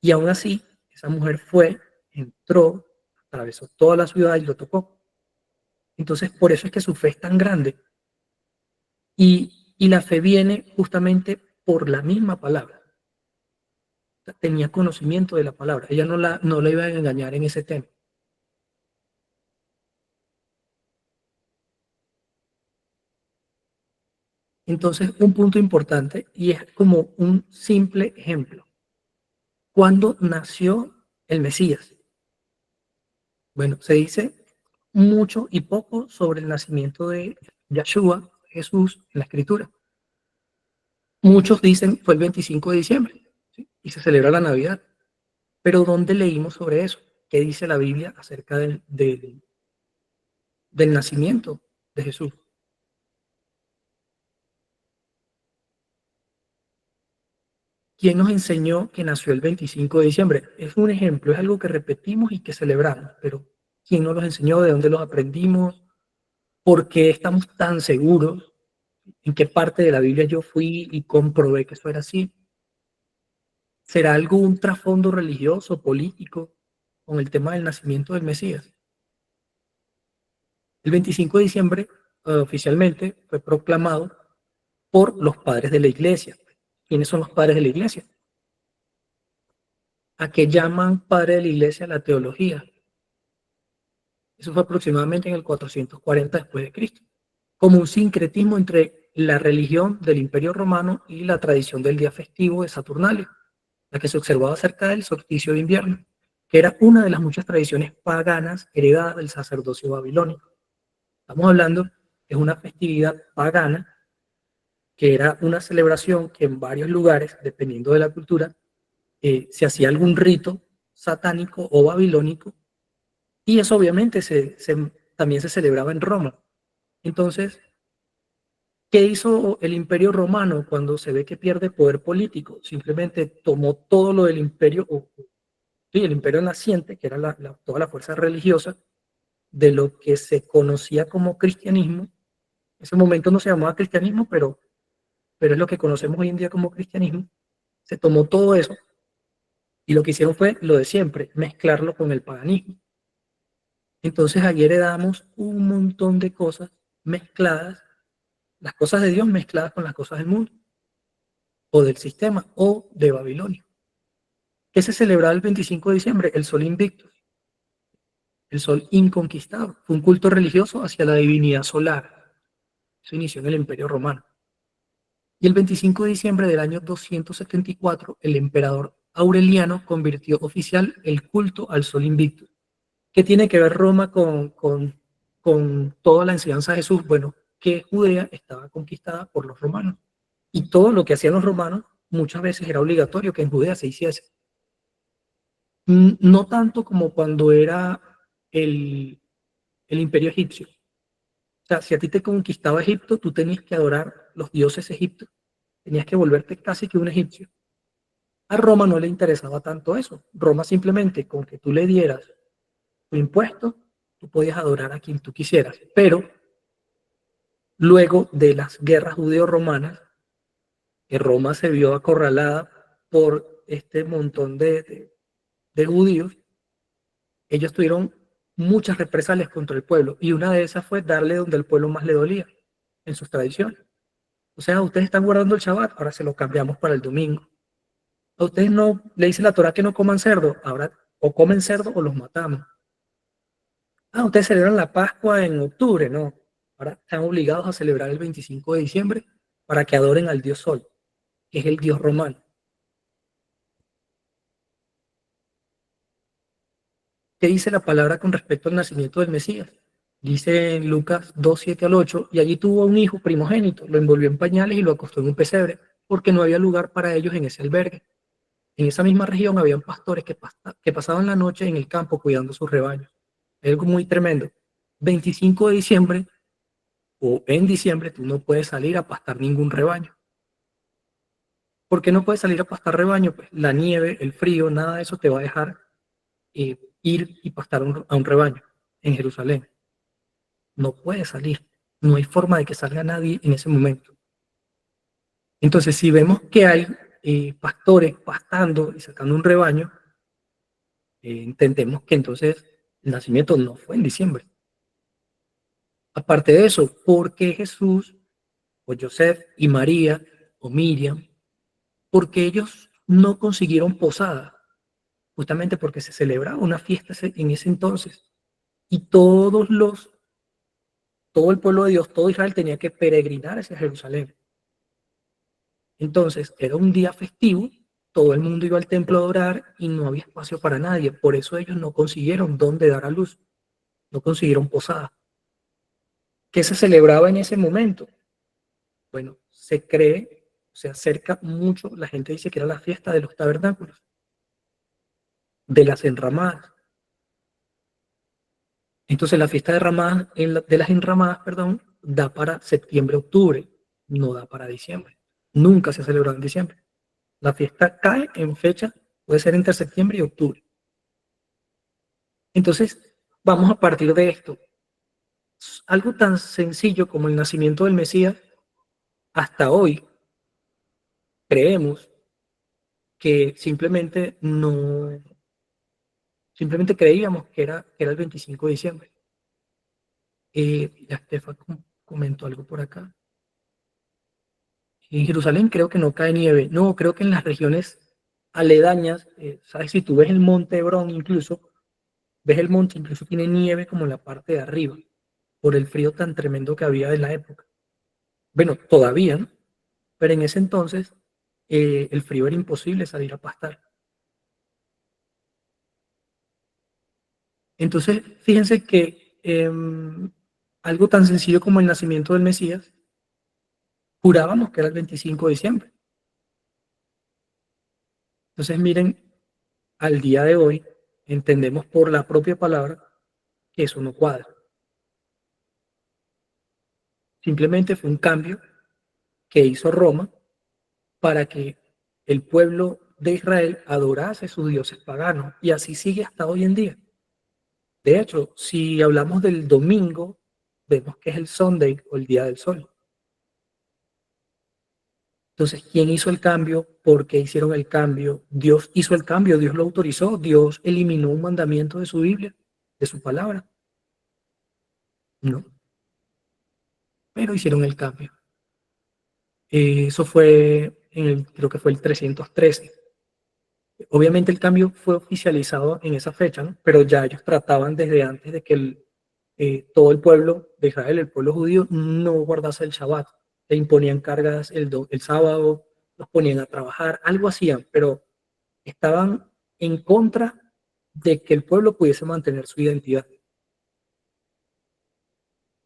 Speaker 1: Y aún así, esa mujer fue, entró, atravesó toda la ciudad y lo tocó. Entonces, por eso es que su fe es tan grande. Y la fe viene justamente por la misma palabra. O sea, tenía conocimiento de la palabra. Ella no la iba a engañar en ese tema. Entonces, un punto importante y es como un simple ejemplo. ¿Cuándo nació el Mesías? Bueno, se dice mucho y poco sobre el nacimiento de Yahshua, Jesús, en la Escritura. Muchos dicen fue el 25 de diciembre, ¿sí? Y se celebra la Navidad. Pero ¿dónde leímos sobre eso? ¿Qué dice la Biblia acerca del nacimiento de Jesús? ¿Quién nos enseñó que nació el 25 de diciembre? Es un ejemplo, es algo que repetimos y que celebramos, pero ¿quién nos los enseñó? ¿De dónde los aprendimos? ¿Por qué estamos tan seguros? ¿En qué parte de la Biblia yo fui y comprobé que eso era así? ¿Será algún trasfondo religioso, político, con el tema del nacimiento del Mesías? El 25 de diciembre oficialmente fue proclamado por los padres de la iglesia. ¿Quiénes son los padres de la iglesia? ¿A qué llaman padre de la iglesia la teología? Eso fue aproximadamente en el 440 después de Cristo, como un sincretismo entre la religión del Imperio Romano y la tradición del día festivo de Saturnalia, la que se observaba cerca del solsticio de invierno, que era una de las muchas tradiciones paganas heredadas del sacerdocio babilónico. Estamos hablando de una festividad pagana que era una celebración que en varios lugares, dependiendo de la cultura, se hacía algún rito satánico o babilónico, y eso obviamente también se celebraba en Roma. Entonces, ¿qué hizo el Imperio Romano cuando se ve que pierde poder político? Simplemente tomó todo lo del imperio, sí, el imperio naciente, que era toda la fuerza religiosa, de lo que se conocía como cristianismo. En ese momento no se llamaba cristianismo, pero es lo que conocemos hoy en día como cristianismo. Se tomó todo eso y lo que hicieron fue lo de siempre, mezclarlo con el paganismo. Entonces ahí heredamos un montón de cosas mezcladas, las cosas de Dios mezcladas con las cosas del mundo, o del sistema, o de Babilonia. ¿Qué se celebraba el 25 de diciembre? El Sol Invictus, el Sol Inconquistado. Fue un culto religioso hacia la divinidad solar. Eso inició en el Imperio Romano. Y el 25 de diciembre del año 274, el emperador Aureliano convirtió oficial el culto al Sol Invictus. ¿Qué tiene que ver Roma con toda la enseñanza de Jesús? Bueno, que Judea estaba conquistada por los romanos. Y todo lo que hacían los romanos muchas veces era obligatorio que en Judea se hiciese. No tanto como cuando era el imperio egipcio. O sea, si a ti te conquistaba Egipto, tú tenías que adorar los dioses egipcios. Tenías que volverte casi que un egipcio. A Roma no le interesaba tanto eso. Roma simplemente con que tú le dieras tu impuesto, tú podías adorar a quien tú quisieras. Pero luego de las guerras judeo-romanas, que Roma se vio acorralada por este montón de judíos, ellos tuvieron muchas represalias contra el pueblo y una de esas fue darle donde el pueblo más le dolía, en sus tradiciones. O sea, ustedes están guardando el Shabbat, ahora se lo cambiamos para el domingo. A ustedes no le dice la Torah que no coman cerdo, ahora o comen cerdo o los matamos. Ah, ustedes celebran la Pascua en octubre, no. Ahora están obligados a celebrar el 25 de diciembre para que adoren al dios Sol, que es el dios romano. ¿Qué dice la palabra con respecto al nacimiento del Mesías? Dice en Lucas 2, 7 al 8, y allí tuvo un hijo primogénito, lo envolvió en pañales y lo acostó en un pesebre, porque no había lugar para ellos en ese albergue. En esa misma región habían pastores que pasaban la noche en el campo cuidando sus rebaños. Es algo muy tremendo. 25 de diciembre o en diciembre tú no puedes salir a pastar ningún rebaño. ¿Por qué no puedes salir a pastar rebaño? Pues la nieve, el frío, nada de eso te va a dejar ir y pastar a un rebaño en Jerusalén. No puedes salir. No hay forma de que salga nadie en ese momento. Entonces, si vemos que hay pastores pastando y sacando un rebaño, entendemos que entonces el nacimiento no fue en diciembre. Aparte de eso, ¿por qué Jesús o Joseph y María o Miriam, porque ellos no consiguieron posada? Justamente porque se celebraba una fiesta en ese entonces y todo el pueblo de Dios, todo Israel tenía que peregrinar hacia Jerusalén. Entonces era un día festivo, todo el mundo iba al templo a adorar y no había espacio para nadie. Por eso ellos no consiguieron dónde dar a luz, no consiguieron posada. ¿Qué se celebraba en ese momento? Bueno, se acerca mucho, la gente dice que era la fiesta de los tabernáculos, de las enramadas. Entonces la fiesta de las enramadas, perdón, da para septiembre-octubre, no da para diciembre. Nunca se ha celebrado en diciembre. La fiesta cae en fecha, puede ser entre septiembre y octubre. Entonces, vamos a partir de esto. Algo tan sencillo como el nacimiento del Mesías, hasta hoy creemos que simplemente creíamos que era el 25 de diciembre. Ya Estefa comentó algo por acá. En Jerusalén creo que no cae nieve. No, creo que en las regiones aledañas, ¿sabes? Si tú ves el monte Hebrón incluso, ves el monte, incluso tiene nieve como en la parte de arriba, por el frío tan tremendo que había de la época. Bueno, todavía, ¿no? Pero en ese entonces el frío era imposible salir a pastar. Entonces, fíjense que algo tan sencillo como el nacimiento del Mesías jurábamos que era el 25 de diciembre. Entonces, miren, al día de hoy entendemos por la propia palabra que eso no cuadra. Simplemente fue un cambio que hizo Roma para que el pueblo de Israel adorase a sus dioses paganos, y así sigue hasta hoy en día. De hecho, si hablamos del domingo, vemos que es el Sunday o el día del sol. Entonces, ¿quién hizo el cambio? ¿Por qué hicieron el cambio? Dios hizo el cambio, Dios lo autorizó, Dios eliminó un mandamiento de su Biblia, de su palabra. No, pero hicieron el cambio. Eso fue, creo que fue el 313. Obviamente el cambio fue oficializado en esa fecha, ¿no? Pero ya ellos trataban desde antes de que todo el pueblo de Israel, el pueblo judío, no guardase el Shabbat. Le imponían cargas el sábado, los ponían a trabajar, algo hacían, pero estaban en contra de que el pueblo pudiese mantener su identidad.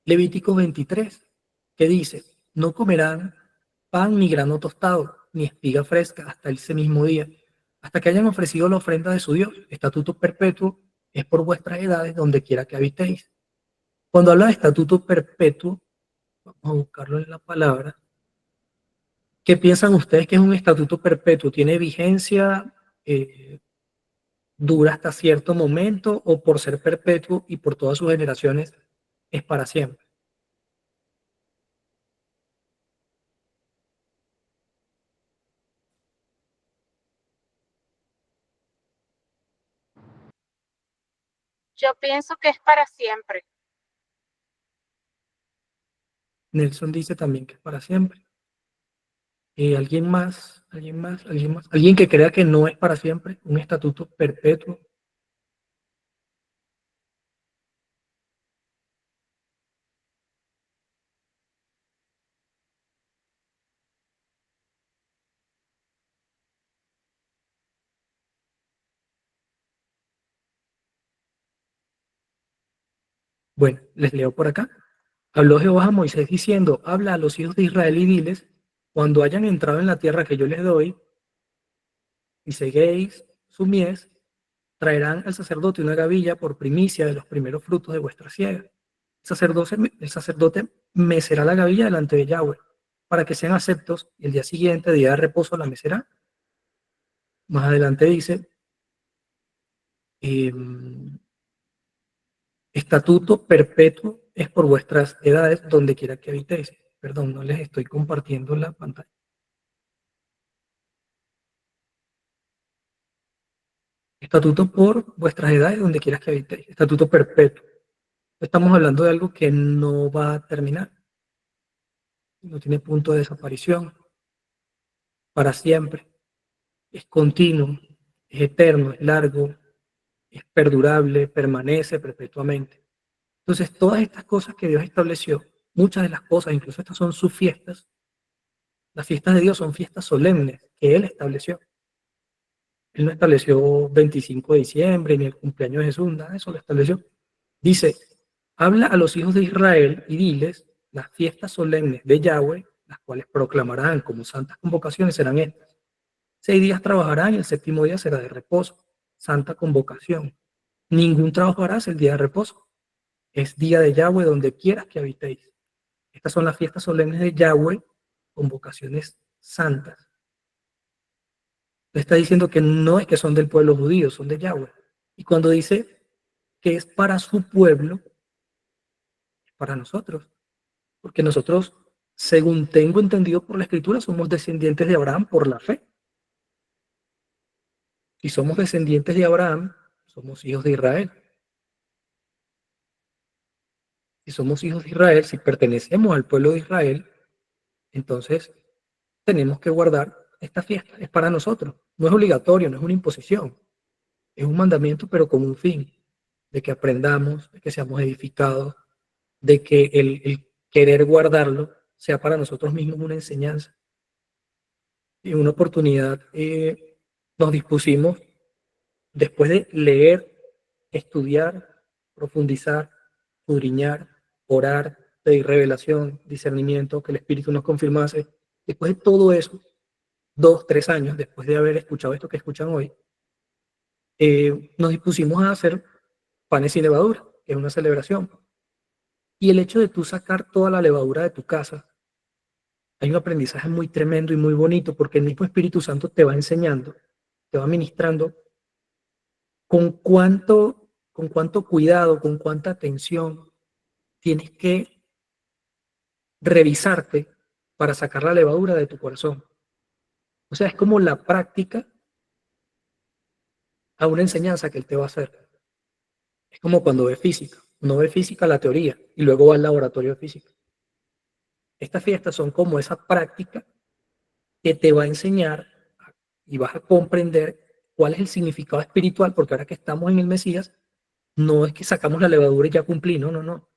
Speaker 1: Levítico 23, que dice, no comerán pan ni grano tostado, ni espiga fresca hasta ese mismo día, hasta que hayan ofrecido la ofrenda de su Dios. Estatuto perpetuo es por vuestras edades donde quiera que habitéis. Cuando habla de estatuto perpetuo, vamos a buscarlo en la palabra. ¿Qué piensan ustedes que es un estatuto perpetuo? ¿Tiene vigencia? ¿Dura hasta cierto momento? ¿O por ser perpetuo y por todas sus generaciones es para siempre?
Speaker 3: Yo pienso que es para siempre.
Speaker 1: Nelson dice también que es para siempre. ¿Alguien más? ¿Alguien más? ¿Alguien más? ¿Alguien que crea que no es para siempre? ¿Un estatuto perpetuo? Bueno, les leo por acá. Habló Jehová a Moisés diciendo, habla a los hijos de Israel y diles, cuando hayan entrado en la tierra que yo les doy, y seguéis su mies, traerán al sacerdote una gavilla por primicia de los primeros frutos de vuestra siega. El sacerdote mecerá la gavilla delante de Yahweh, para que sean aceptos, y el día siguiente, día de reposo, la mecerá. Más adelante dice, estatuto perpetuo es por vuestras edades, donde quiera que habitéis. Perdón, no les estoy compartiendo la pantalla. Estatuto por vuestras edades, donde quieras que habitéis. Estatuto perpetuo. Estamos hablando de algo que no va a terminar. No tiene punto de desaparición. Para siempre. Es continuo. Es eterno. Es largo. Es perdurable. Permanece perpetuamente. Entonces, todas estas cosas que Dios estableció, muchas de las cosas, incluso estas son sus fiestas. Las fiestas de Dios son fiestas solemnes que Él estableció. Él no estableció 25 de diciembre ni el cumpleaños de Jesús, nada de eso lo estableció. Dice, habla a los hijos de Israel y diles, las fiestas solemnes de Yahweh, las cuales proclamarán como santas convocaciones, serán estas. 6 días trabajarán y el séptimo día será de reposo, santa convocación. Ningún trabajo harás el día de reposo. Es día de Yahweh donde quieras que habitéis. Estas son las fiestas solemnes de Yahweh, convocaciones santas. Está diciendo que no es que son del pueblo judío, son de Yahweh. Y cuando dice que es para su pueblo, es para nosotros. Porque nosotros, según tengo entendido por la Escritura, somos descendientes de Abraham por la fe. Si somos descendientes de Abraham, somos hijos de Israel. Si somos hijos de Israel, si pertenecemos al pueblo de Israel, entonces tenemos que guardar esta fiesta. Es para nosotros. No es obligatorio, no es una imposición. Es un mandamiento, pero con un fin. De que aprendamos, de que seamos edificados, de que el querer guardarlo sea para nosotros mismos una enseñanza. Y en una oportunidad nos dispusimos, después de leer, estudiar, profundizar, escudriñar, orar, pedir revelación, discernimiento, que el Espíritu nos confirmase. Después de todo eso, 2, 3 años después de haber escuchado esto que escuchan hoy, nos dispusimos a hacer panes sin levadura, que es una celebración. Y el hecho de tú sacar toda la levadura de tu casa, hay un aprendizaje muy tremendo y muy bonito, porque el mismo Espíritu Santo te va enseñando, te va ministrando con cuánto cuidado, con cuánta atención tienes que revisarte para sacar la levadura de tu corazón. O sea, es como la práctica a una enseñanza que él te va a hacer. Es como cuando ves física. Uno ve física la teoría y luego va al laboratorio de física. Estas fiestas son como esa práctica que te va a enseñar y vas a comprender cuál es el significado espiritual, porque ahora que estamos en el Mesías, no es que sacamos la levadura y ya cumplí, no, no, no.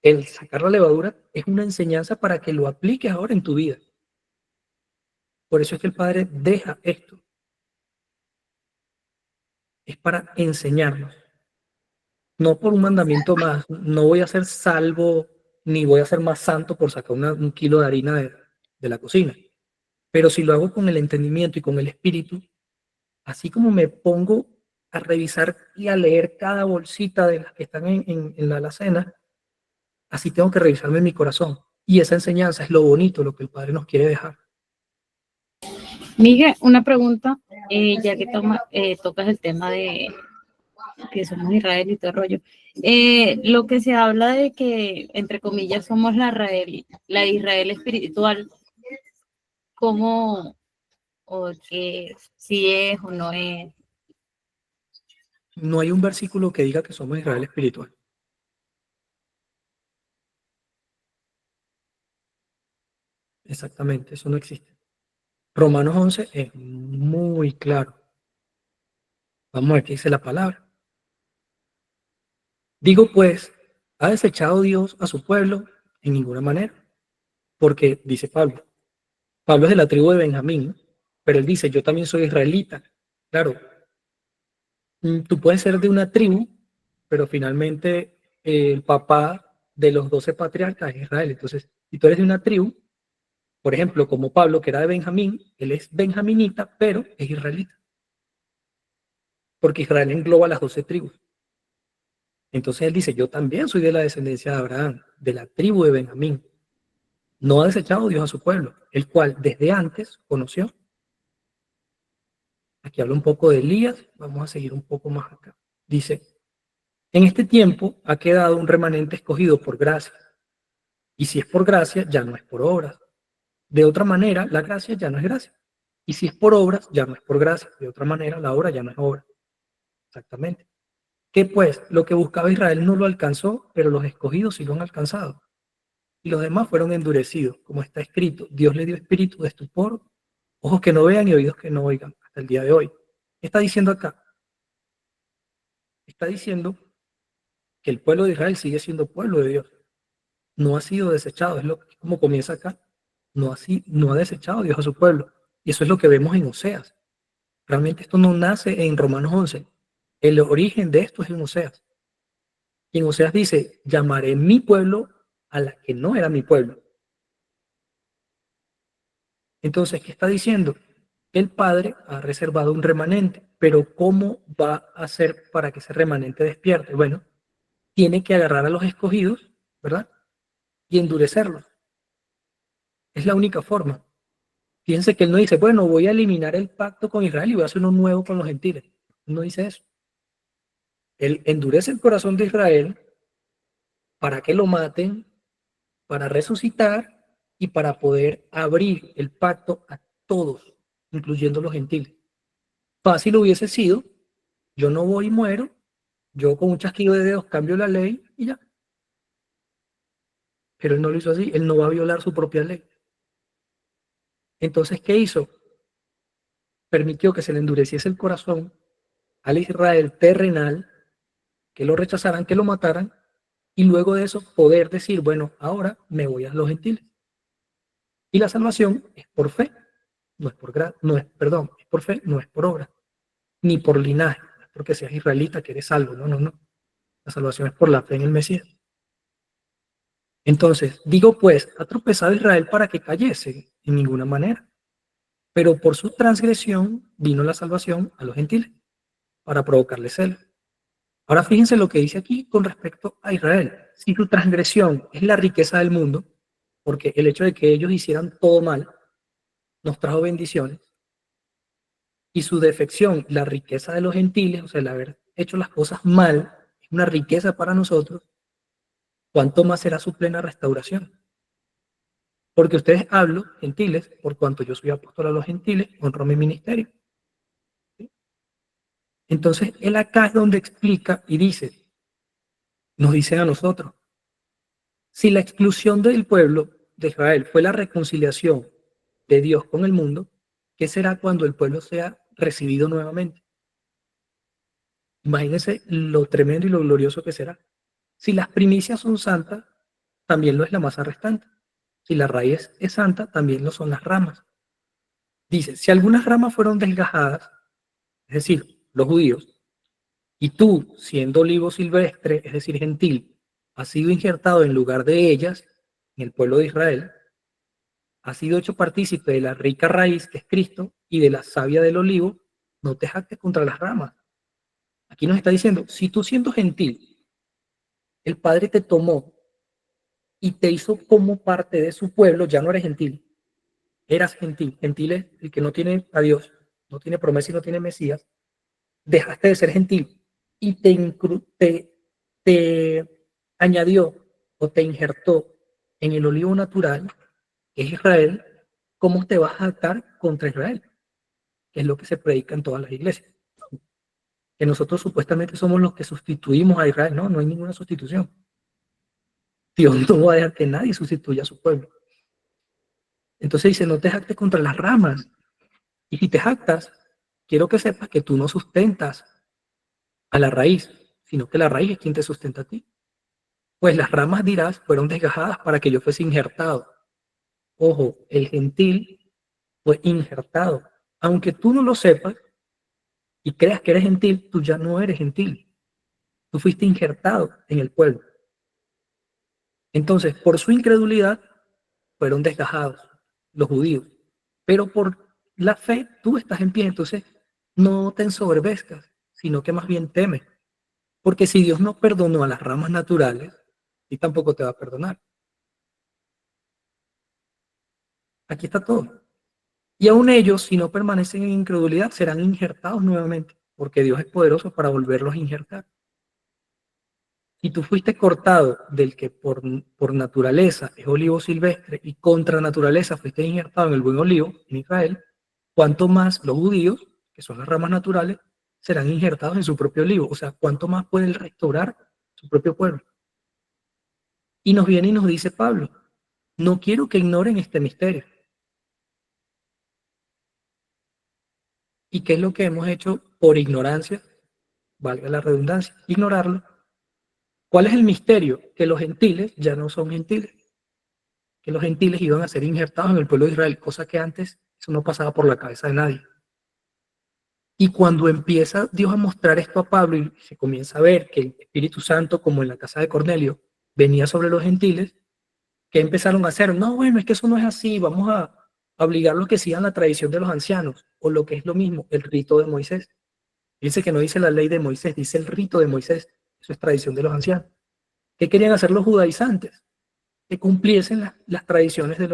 Speaker 1: El sacar la levadura es una enseñanza para que lo apliques ahora en tu vida. Por eso es que el Padre deja esto. Es para enseñarnos. No por un mandamiento más. No voy a ser salvo ni voy a ser más santo por sacar un kilo de harina de la cocina. Pero si lo hago con el entendimiento y con el espíritu, así como me pongo a revisar y a leer cada bolsita de las que están en la alacena, así tengo que revisarme en mi corazón. Y esa enseñanza es lo bonito, lo que el Padre nos quiere dejar.
Speaker 3: Miguel, una pregunta, ya que tocas el tema de que somos Israel y todo el rollo. Lo que se habla de que, entre comillas, somos la Israel espiritual, ¿cómo o que si es o no es?
Speaker 1: No hay un versículo que diga que somos Israel espiritual. Exactamente, eso no existe. Romanos 11 es muy claro. Vamos a ver qué dice la palabra. Digo pues, ¿ha desechado Dios a su pueblo? En ninguna manera. Porque, dice Pablo, Pablo es de la tribu de Benjamín, pero él dice, yo también soy israelita. Claro, tú puedes ser de una tribu, pero finalmente el papá de los 12 patriarcas es Israel. Entonces, si tú eres de una tribu, por ejemplo, como Pablo, que era de Benjamín, él es benjaminita, pero es israelita. Porque Israel engloba las 12 tribus. Entonces él dice, yo también soy de la descendencia de Abraham, de la tribu de Benjamín. No ha desechado Dios a su pueblo, el cual desde antes conoció. Aquí habla un poco de Elías, vamos a seguir un poco más acá. Dice, en este tiempo ha quedado un remanente escogido por gracia. Y si es por gracia, ya no es por obras. De otra manera, la gracia ya no es gracia. Y si es por obras, ya no es por gracia. De otra manera, la obra ya no es obra. Exactamente. Que pues, lo que buscaba Israel no lo alcanzó, pero los escogidos sí lo han alcanzado. Y los demás fueron endurecidos, como está escrito. Dios le dio espíritu de estupor, ojos que no vean y oídos que no oigan, hasta el día de hoy. ¿Qué está diciendo acá? Está diciendo que el pueblo de Israel sigue siendo pueblo de Dios. No ha sido desechado, es como comienza acá. No ha desechado Dios a su pueblo. Y eso es lo que vemos en Oseas. Realmente esto no nace en Romanos 11. El origen de esto es en Oseas. Y en Oseas dice, llamaré mi pueblo a la que no era mi pueblo. Entonces, ¿qué está diciendo? El Padre ha reservado un remanente, pero ¿cómo va a hacer para que ese remanente despierte? Bueno, tiene que agarrar a los escogidos, ¿verdad? Y endurecerlos. Es la única forma. Fíjense que él no dice, bueno, voy a eliminar el pacto con Israel y voy a hacer uno nuevo con los gentiles. No dice eso. Él endurece el corazón de Israel para que lo maten, para resucitar y para poder abrir el pacto a todos, incluyendo los gentiles. Fácil hubiese sido, yo no voy y muero, yo con un chasquido de dedos cambio la ley y ya. Pero él no lo hizo así, él no va a violar su propia ley. Entonces, ¿qué hizo? Permitió que se le endureciese el corazón al Israel terrenal, que lo rechazaran, que lo mataran, y luego de eso poder decir, bueno, ahora me voy a los gentiles. Y la salvación es por fe, no es por no es, perdón, es por fe, no es por obra, ni por linaje, no es porque seas israelita que eres salvo, no, no, no. La salvación es por la fe en el Mesías. Entonces, digo pues, ha tropezado Israel para que cayese, en ninguna manera. Pero por su transgresión vino la salvación a los gentiles, para provocarles celo. Ahora fíjense lo que dice aquí con respecto a Israel. Si su transgresión es la riqueza del mundo, porque el hecho de que ellos hicieran todo mal nos trajo bendiciones, y su defección, la riqueza de los gentiles, o sea, el haber hecho las cosas mal, es una riqueza para nosotros, ¿cuánto más será su plena restauración? Porque ustedes hablo, gentiles, por cuanto yo soy apóstol a los gentiles, honro mi ministerio. ¿Sí? Entonces, él acá es donde explica y dice, nos dice a nosotros, si la exclusión del pueblo de Israel fue la reconciliación de Dios con el mundo, ¿qué será cuando el pueblo sea recibido nuevamente? Imagínense lo tremendo y lo glorioso que será. Si las primicias son santas, también lo es la masa restante. Si la raíz es santa, también lo son las ramas. Dice, si algunas ramas fueron desgajadas, es decir, los judíos, y tú, siendo olivo silvestre, es decir, gentil, has sido injertado en lugar de ellas, en el pueblo de Israel, has sido hecho partícipe de la rica raíz que es Cristo y de la savia del olivo, no te jactes contra las ramas. Aquí nos está diciendo, si tú siendo gentil, el Padre te tomó y te hizo como parte de su pueblo, ya no eres gentil, eras gentil. Gentil es el que no tiene a Dios, no tiene promesa y no tiene Mesías. Dejaste de ser gentil y te añadió o te injertó en el olivo natural, que es Israel. ¿Cómo te vas a jactar contra Israel? Que es lo que se predica en todas las iglesias. Que nosotros supuestamente somos los que sustituimos a Israel. No, no hay ninguna sustitución. Dios no va a dejar que nadie sustituya a su pueblo. Entonces dice, no te jactes contra las ramas. Y si te jactas, quiero que sepas que tú no sustentas a la raíz, sino que la raíz es quien te sustenta a ti. Pues las ramas, dirás, fueron desgajadas para que yo fuese injertado. Ojo, el gentil fue injertado. Aunque tú no lo sepas y creas que eres gentil, tú ya no eres gentil. Tú fuiste injertado en el pueblo. Entonces, por su incredulidad, fueron desgajados los judíos. Pero por la fe, tú estás en pie. Entonces, no te ensoberbezcas, sino que más bien teme. Porque si Dios no perdonó a las ramas naturales, y tampoco te va a perdonar. Aquí está todo. Y aún ellos, si no permanecen en incredulidad, serán injertados nuevamente, porque Dios es poderoso para volverlos a injertar. Si tú fuiste cortado del que por naturaleza es olivo silvestre y contra naturaleza fuiste injertado en el buen olivo, en Israel, cuánto más los judíos, que son las ramas naturales, serán injertados en su propio olivo. O sea, cuánto más puede restaurar su propio pueblo. Y nos viene y nos dice Pablo, no quiero que ignoren este misterio. ¿Y qué es lo que hemos hecho por ignorancia? Valga la redundancia, ignorarlo. ¿Cuál es el misterio? Que los gentiles ya no son gentiles. Que los gentiles iban a ser injertados en el pueblo de Israel, cosa que antes eso no pasaba por la cabeza de nadie. Y cuando empieza Dios a mostrar esto a Pablo y se comienza a ver que el Espíritu Santo, como en la casa de Cornelio, venía sobre los gentiles, ¿qué empezaron a hacer? No, bueno, es que eso no es así, vamos a obligar lo que sigan la tradición de los ancianos, o lo que es lo mismo, el rito de Moisés. Dice que no dice la ley de Moisés, dice el rito de Moisés, eso es tradición de los ancianos. ¿Qué querían hacer los judaizantes? Que cumpliesen las tradiciones de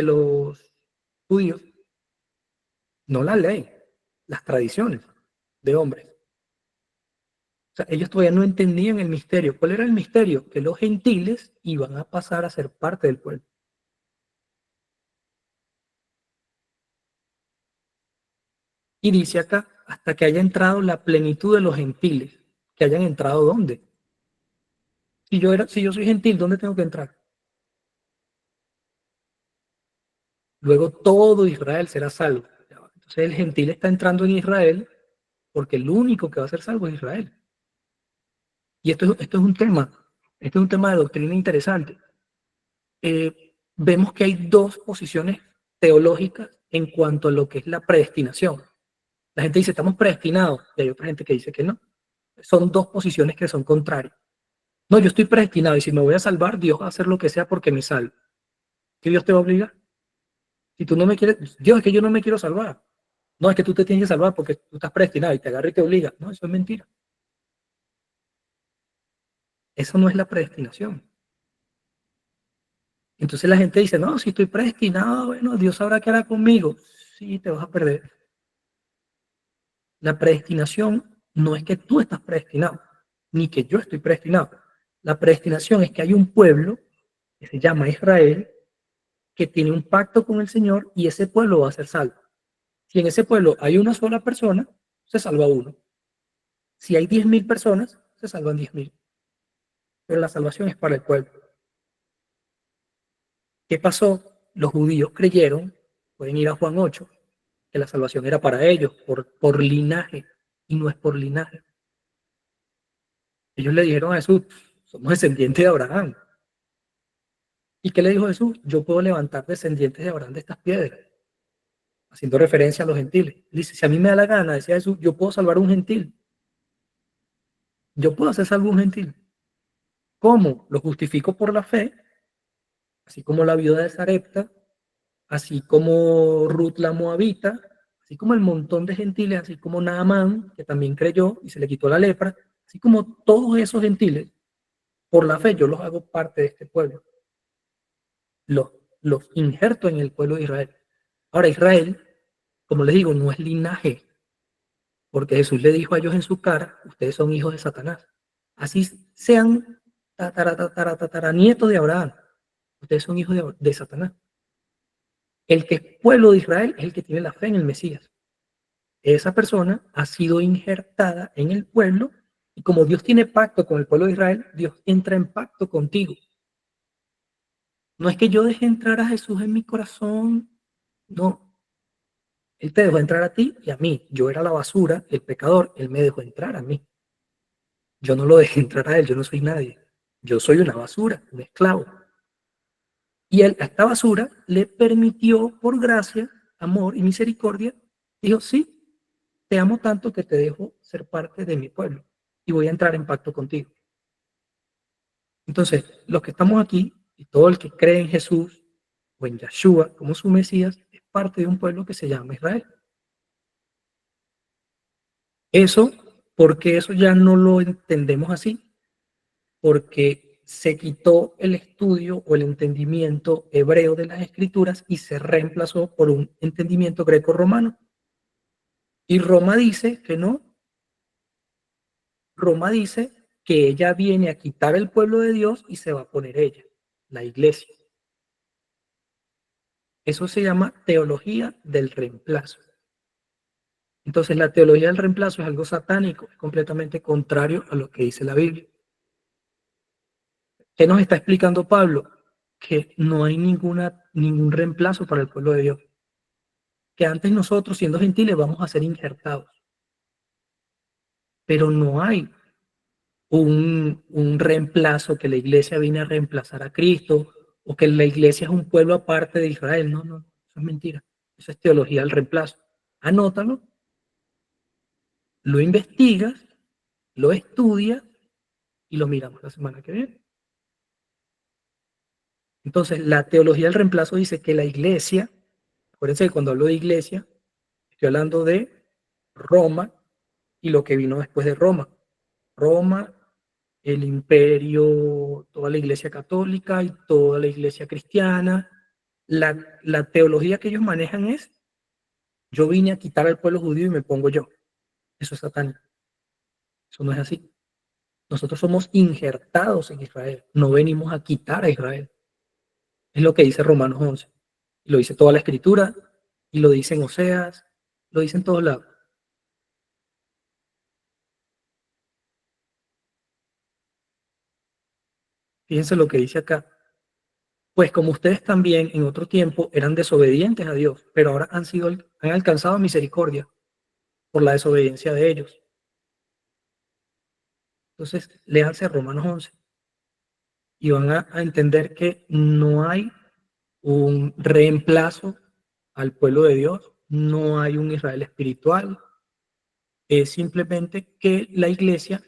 Speaker 1: los judíos, no la ley, las tradiciones de hombres. O sea, ellos todavía no entendían el misterio. ¿Cuál era el misterio? Que los gentiles iban a pasar a ser parte del pueblo. Y dice acá, hasta que haya entrado la plenitud de los gentiles. ¿Que hayan entrado dónde? Si yo soy gentil, ¿dónde tengo que entrar? Luego todo Israel será salvo. Entonces el gentil está entrando en Israel porque el único que va a ser salvo es Israel. Y esto es un tema de doctrina interesante. Vemos que hay dos posiciones teológicas en cuanto a lo que es la predestinación. La gente dice, estamos predestinados, y hay otra gente que dice que no. Son dos posiciones que son contrarias. No, yo estoy predestinado y si me voy a salvar, Dios va a hacer lo que sea porque me salve. ¿Qué Dios te va a obligar? Si tú no me quieres, Dios, es que yo no me quiero salvar. No, es que tú te tienes que salvar porque tú estás predestinado y te agarra y te obliga. No, eso es mentira. Eso no es la predestinación. Entonces la gente dice, no, si estoy predestinado, bueno, Dios sabrá qué hará conmigo. Sí, te vas a perder. La predestinación no es que tú estás predestinado, ni que yo estoy predestinado. La predestinación es que hay un pueblo que se llama Israel, que tiene un pacto con el Señor y ese pueblo va a ser salvo. Si en ese pueblo hay una sola persona, se salva uno. Si hay 10.000 personas, se salvan 10.000. Pero la salvación es para el pueblo. ¿Qué pasó? Los judíos creyeron, pueden ir a Juan 8, que la salvación era para ellos, por linaje, y no es por linaje. Ellos le dijeron a Jesús, somos descendientes de Abraham. ¿Y qué le dijo Jesús? Yo puedo levantar descendientes de Abraham de estas piedras, haciendo referencia a los gentiles. Dice, si a mí me da la gana, decía Jesús, yo puedo salvar a un gentil. Yo puedo hacer salvo a un gentil. ¿Cómo? Lo justifico por la fe, así como la viuda de Sarepta, así como Ruth la Moabita, así como el montón de gentiles, así como Naamán, que también creyó y se le quitó la lepra, así como todos esos gentiles, por la fe yo los hago parte de este pueblo. Los injerto en el pueblo de Israel. Ahora Israel, como les digo, no es linaje, porque Jesús le dijo a ellos en su cara, ustedes son hijos de Satanás. Así sean tataranietos de Abraham, ustedes son hijos de Satanás. El que es pueblo de Israel es el que tiene la fe en el Mesías. Esa persona ha sido injertada en el pueblo y como Dios tiene pacto con el pueblo de Israel, Dios entra en pacto contigo. No es que yo deje entrar a Jesús en mi corazón, no. Él te dejó entrar a ti y a mí. Yo era la basura, el pecador, Él me dejó entrar a mí. Yo no lo dejé entrar a Él, yo no soy nadie. Yo soy una basura, un esclavo. Y Él a esta basura le permitió, por gracia, amor y misericordia, dijo, sí, te amo tanto que te dejo ser parte de mi pueblo y voy a entrar en pacto contigo. Entonces, los que estamos aquí y todo el que cree en Jesús o en Yeshua como su Mesías es parte de un pueblo que se llama Israel. Eso, porque eso ya no lo entendemos así, porque se quitó el estudio o el entendimiento hebreo de las escrituras y se reemplazó por un entendimiento greco-romano. Y Roma dice que no. Roma dice que ella viene a quitar el pueblo de Dios y se va a poner ella, la iglesia. Eso se llama teología del reemplazo. Entonces la teología del reemplazo es algo satánico, es completamente contrario a lo que dice la Biblia. ¿Qué nos está explicando Pablo? Que no hay ningún reemplazo para el pueblo de Dios. Que antes nosotros, siendo gentiles, vamos a ser injertados. Pero no hay un reemplazo, que la iglesia viene a reemplazar a Cristo, o que la iglesia es un pueblo aparte de Israel. No, no, eso es mentira. Eso es teología del reemplazo. Anótalo, lo investigas, lo estudias y lo miramos la semana que viene. Entonces, la teología del reemplazo dice que la iglesia, acuérdense que cuando hablo de iglesia, estoy hablando de Roma y lo que vino después de Roma. Roma, el imperio, toda la iglesia católica y toda la iglesia cristiana. La teología que ellos manejan es, yo vine a quitar al pueblo judío y me pongo yo. Eso es satánico. Eso no es así. Nosotros somos injertados en Israel. No venimos a quitar a Israel. Es lo que dice Romanos 11. Y lo dice toda la escritura, y lo dice en Oseas, lo dice en todos lados. Fíjense lo que dice acá. Pues como ustedes también en otro tiempo eran desobedientes a Dios, pero ahora han alcanzado misericordia por la desobediencia de ellos. Entonces, léanse Romanos 11 y van a entender que no hay un reemplazo al pueblo de Dios, no hay un Israel espiritual, es simplemente que la iglesia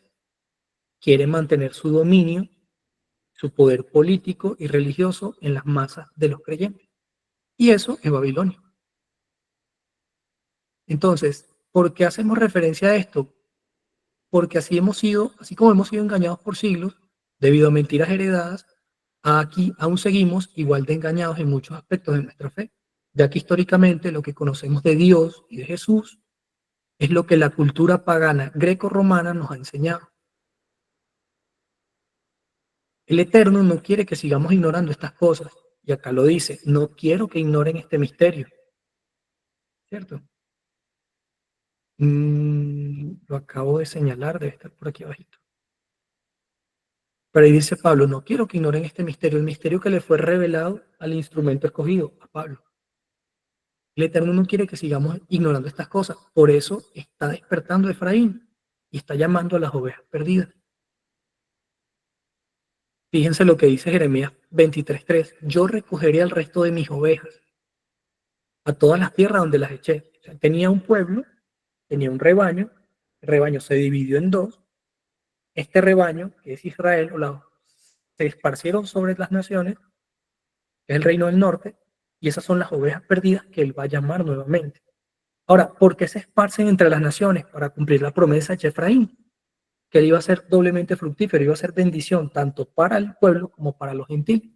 Speaker 1: quiere mantener su dominio, su poder político y religioso en las masas de los creyentes. Y eso es Babilonia. Entonces, ¿por qué hacemos referencia a esto? Porque así como hemos sido engañados por siglos, debido a mentiras heredadas, aquí aún seguimos igual de engañados en muchos aspectos de nuestra fe, ya que históricamente lo que conocemos de Dios y de Jesús es lo que la cultura pagana greco-romana nos ha enseñado. El Eterno no quiere que sigamos ignorando estas cosas, y acá lo dice, no quiero que ignoren este misterio, ¿cierto? Lo acabo de señalar, debe estar por aquí abajito. Pero ahí dice Pablo, no quiero que ignoren este misterio, el misterio que le fue revelado al instrumento escogido, a Pablo. El Eterno no quiere que sigamos ignorando estas cosas, por eso está despertando a Efraín y está llamando a las ovejas perdidas. Fíjense lo que dice Jeremías 23:3, yo recogeré al resto de mis ovejas a todas las tierras donde las eché. O sea, tenía un pueblo, tenía un rebaño, el rebaño se dividió en dos, este rebaño, que es Israel, se esparcieron sobre las naciones, que es el reino del norte, y esas son las ovejas perdidas que él va a llamar nuevamente. Ahora, ¿por qué se esparcen entre las naciones? Para cumplir la promesa de Efraín, que él iba a ser doblemente fructífero, iba a ser bendición tanto para el pueblo como para los gentiles.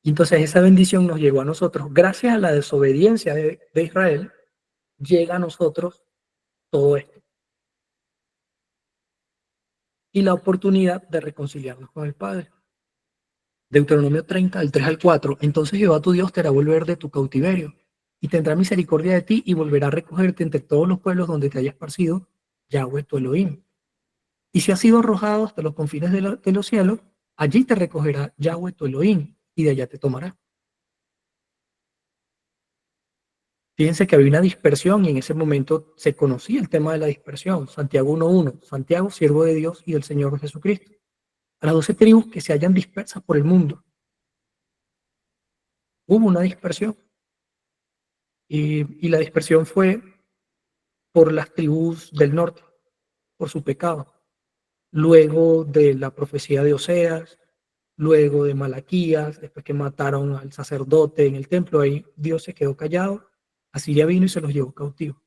Speaker 1: Y entonces esa bendición nos llegó a nosotros. Gracias a la desobediencia de Israel, llega a nosotros todo esto. Y la oportunidad de reconciliarnos con el Padre. Deuteronomio 30, del 3 al 4. Entonces Jehová tu Dios te hará volver de tu cautiverio y tendrá misericordia de ti y volverá a recogerte entre todos los pueblos donde te hayas esparcido, Yahweh tu Elohim. Y si has sido arrojado hasta los confines de los cielos, allí te recogerá Yahweh tu Elohim y de allá te tomará. Fíjense que había una dispersión y en ese momento se conocía el tema de la dispersión. Santiago 1:1, Santiago, siervo de Dios y del Señor Jesucristo. A las 12 tribus que se hallan dispersas por el mundo. Hubo una dispersión. Y la dispersión fue por las tribus del norte, por su pecado. Luego de la profecía de Oseas, luego de Malaquías, después que mataron al sacerdote en el templo, ahí Dios se quedó callado, Asiria vino y se los llevó cautivos.